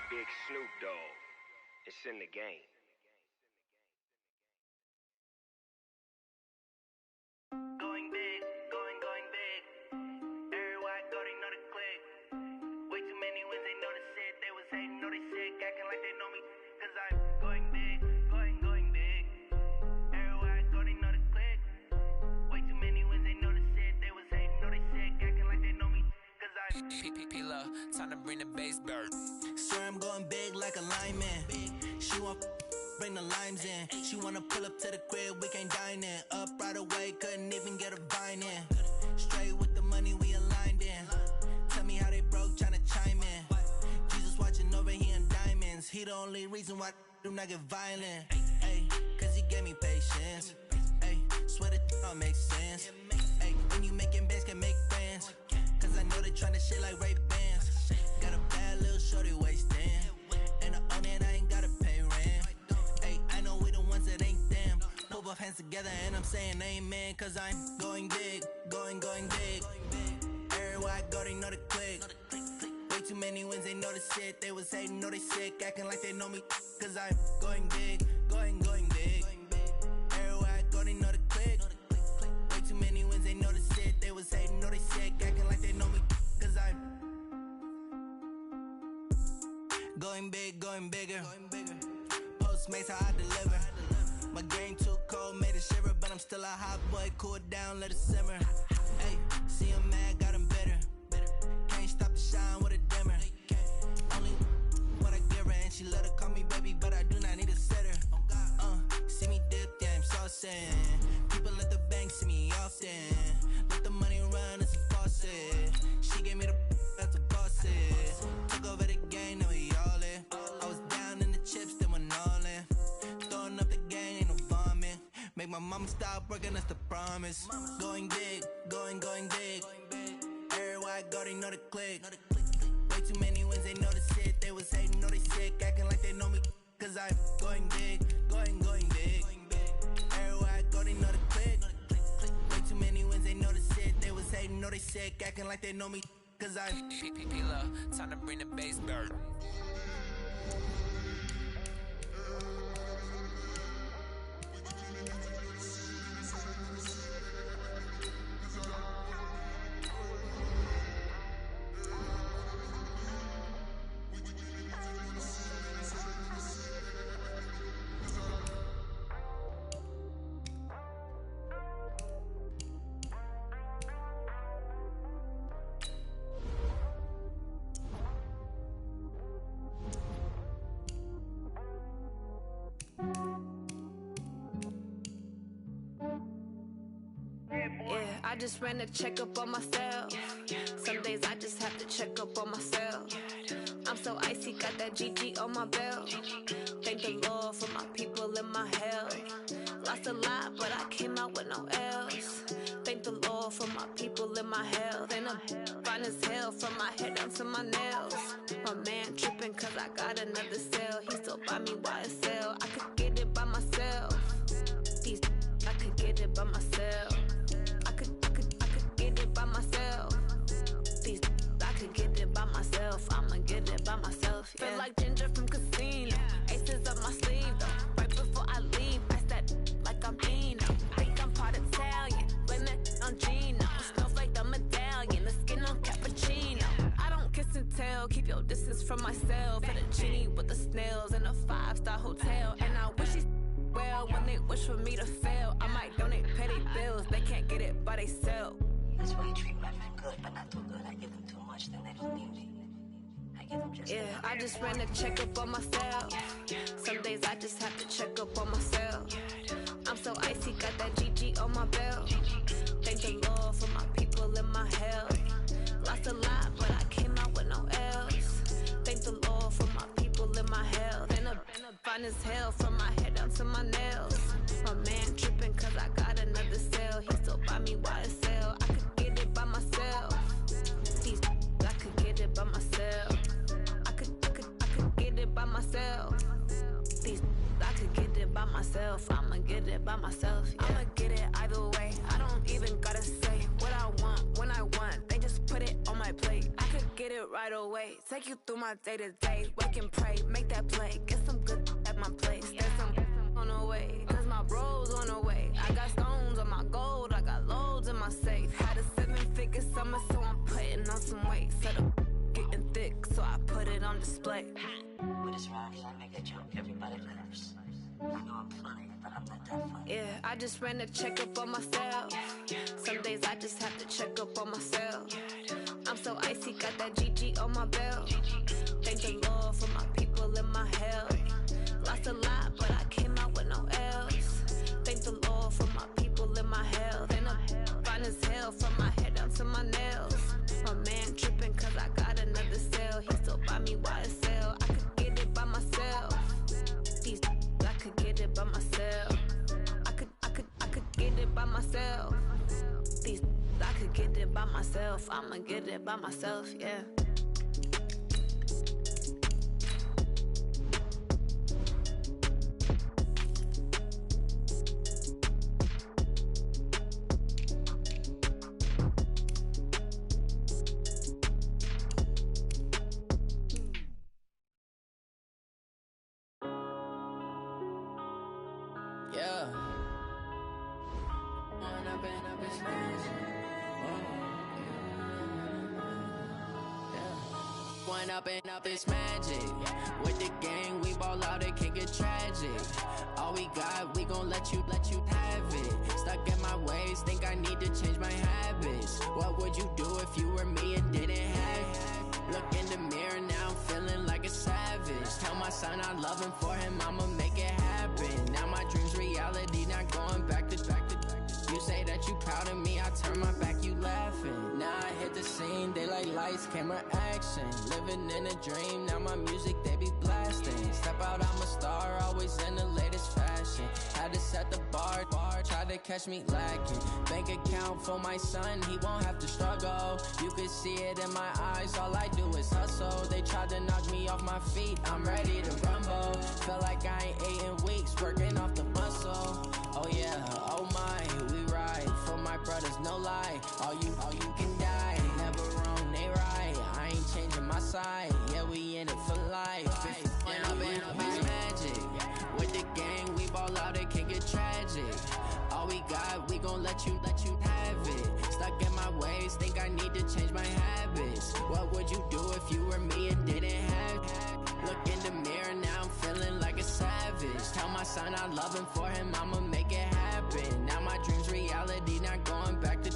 Big Snoop Dogg. It's in the game. Going big, going big. Everywhere I go, they know the click. Way too many wins, they know the shit. They was hating, know they sick, acting like they know me. Cause I'm going big, going big. Everywhere I go, they know the click. Way too many wins, they know the shit. They was hating, know they sick, acting like they know me. Cause I'm P-P-P-Love, time to bring the bass bird. Swear I'm going big like a lineman. She want bring the limes in. She wanna pull up to the crib, we can't dine in. Up right away, couldn't even get a vine in. Straight with the money, we aligned in. Tell me how they broke, tryna chime in. Jesus watching over here in diamonds. He the only reason why do not get violent. Ay, cause he gave me patience. Ay, swear that all makes sense. Ay, when you making bands, can make friends. Cause I know they tryna shit like Ray-Bans. Got a bad little shorty wasting. And I own it, I ain't gotta pay rent. Ay, I know we the ones that ain't them. Pull both hands together and I'm saying amen. Cause I'm going big, going big. Everywhere I go, they know the click. Way Way too many wins, they know the shit. They was hating, know they sick, acting like they know me. Cause I'm going big, going big. Everywhere I go, they know the click. Way too many wins, they know the shit. They was hating, know they sick, acting like they know me. Cause I'm going big, going bigger. Postmates, how I deliver. My game too cold, made it shiver. But I'm still a hot boy, cool it down, let it simmer. Hey, see him mad, got him bitter. Can't stop the shine with a dimmer. Only what I give her, and she let her call me baby, but I do not need a sitter. See me dip, yeah, I'm saucing. People at the bank see me often. Let the money run, it's a faucet. She gave me the that's a boss it. Took over the game, now we all in. I was down in the chips, then went all in. Throwing up the game, ain't no vomit. Make my mama stop working, that's the promise. Going big, going big. Everywhere I go, they know the click. Way too many wins, they know the shit. They was hating, know they sick, acting like they know me. Cause I'm going big, going big. Everywhere I go, they know the click. Way too many wins, they know the shit. They was hating, know they sick, acting like they know me. Cause I'm P-Love, time to bring the bass bird. I just ran a checkup on myself. Some days I just have to check up on myself. I'm so icy, got that GG on my belt. Thank the Lord for my people and my health. Lost a lot, but I came out with no else. Thank the Lord for my people and my health. And I'm fine as hell from my head down to my nails. My man tripping cause I got another cell. He still buy me YSL. I could get it by myself. I could get it by myself. I could get it by myself. I could get it by myself. I'ma get it by myself. Yeah. Feel like Ginger from Casino. Aces up my sleeve though. Right before I leave, I said like I'm Dino. Think I'm part Italian. Blame it on Gino. Snowflake the medallion. The skin on cappuccino. I don't kiss and tell. Keep your distance from myself. Hit a genie with the snails in a 5-star hotel. And I wish he's well when they wish for me to fail. I might donate, pay their bills. They can't get it by they sell. That's why you treat women good, but not too good. I give them too much, then they don't need me. I give them just I just ran a checkup on myself. Some days I just have to check up on myself. I'm so icy, got that GG on my belt. Thank the Lord for my people and my health. Lost a lot, but I came out with no else. Thank the Lord for my people and my health. And I'm fine as hell from my head down to my nails. My man tripping cause I got another cell. He still buy me YSL. I could get it by myself. I could get it by myself. I could get it by myself. I could get it by myself. I'ma get it by myself. Yeah. I'ma get it either way. I don't even gotta say what I want when I want. They just put it on my plate. I could get it right away. Take you through my day to day. Wake and pray, make that play. Get some good at my place. There's some on the way. Cause my bros on the way. I got stones on my gold. I got loads in my safe. Had a 7-figure summer, so I'm putting on some weight. Set up getting thick, so I put it on display. With this round, I make a joke, everybody laughs. I know I'm funny, but I'm not that funny. Yeah, I just ran a checkup on myself. Some days I just have to check up on myself. I'm so icy, got that GG on my belt. Thank the Lord for my people and my health. Lost a lot, but I came out with no else. Thank the Lord for my people and my health. And I'm fine as hell from my head down to my nails. My man tripping cause I got another cell. He still buy me YSL. I could get it by myself. I could get it by myself. I could get it by myself. I could get it by myself. I'ma get it by myself, yeah. One up and up is magic. With the gang, we ball out, it can get tragic. All we got, we gon' let you have it. Stuck in my ways, think I need to change my habits. What would you do if you were me and didn't have it? Look in the mirror, now I'm feeling like a savage. Tell my son I love him, for him I'ma make it happen. Now my dream's reality, not going back to. You say that you proud of me, I turn my back, you laughing. Now I hit the scene, they like lights, camera, action. Living in a dream, now my music, they be blasting. Step out, I'm a star, always in the latest fashion. Had to set the bar, try to catch me lacking. Bank account for my son, he won't have to struggle. You could see it in my eyes, all I do is hustle. They tried to knock me off my feet, I'm ready to rumble. Feel like I ain't ate in weeks, working off the muscle. Oh yeah, oh my, we ride for my brothers, no lie. All you can die, never wrong, they right. I ain't changing my side, yeah, we in it for life. If up is magic. With the gang, we ball out, it can get tragic. All we got, we gon' let you have it. Stuck in my ways, think I need to change my habits. What would you do if you were me and didn't have it? Look in the mirror, now I'm feeling like a savage. Tell my son I love him, for him I'ma make it happen. Now my dream's reality, not going back to.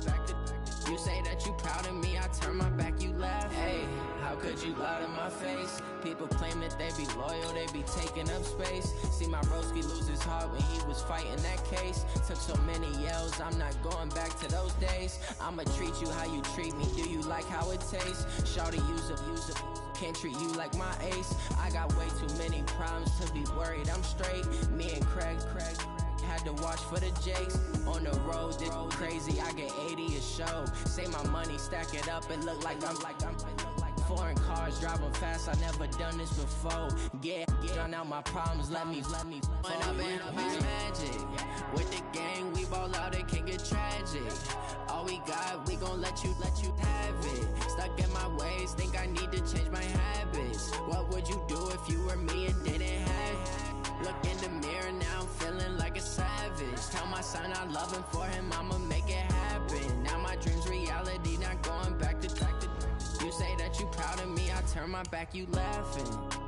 You say that you proud of me, I turn my back, you laugh. Hey, how could you lie to my face? People claim that they be loyal, they be taking up space. See my broski lose his heart when he was fighting that case. Took so many yells, I'm not going back to those days. I'ma treat you how you treat me, do you like how it tastes? Shawty, use up. Can't treat you like my ace. I got way too many problems to be worried, I'm straight. Me and Craig had to watch for the Jakes. On the road, this crazy, I get 80 a show. Say my money, stack it up, it look like I'm foreign cars, driving fast, I never done this before. Get drown out my problems, let me One up and up is magic. With the gang, we ball out, it can get tragic. All we got, we gon' let you have it. Stuck in my ways, think I need to change my habits. What would you do if you were me and didn't have it? Look in the mirror, now I'm feeling like a savage. Tell my son I love him, for him I'ma make it happen. Now my dream's reality, not going back to. You say that you proud of me, I turn my back, you laughing.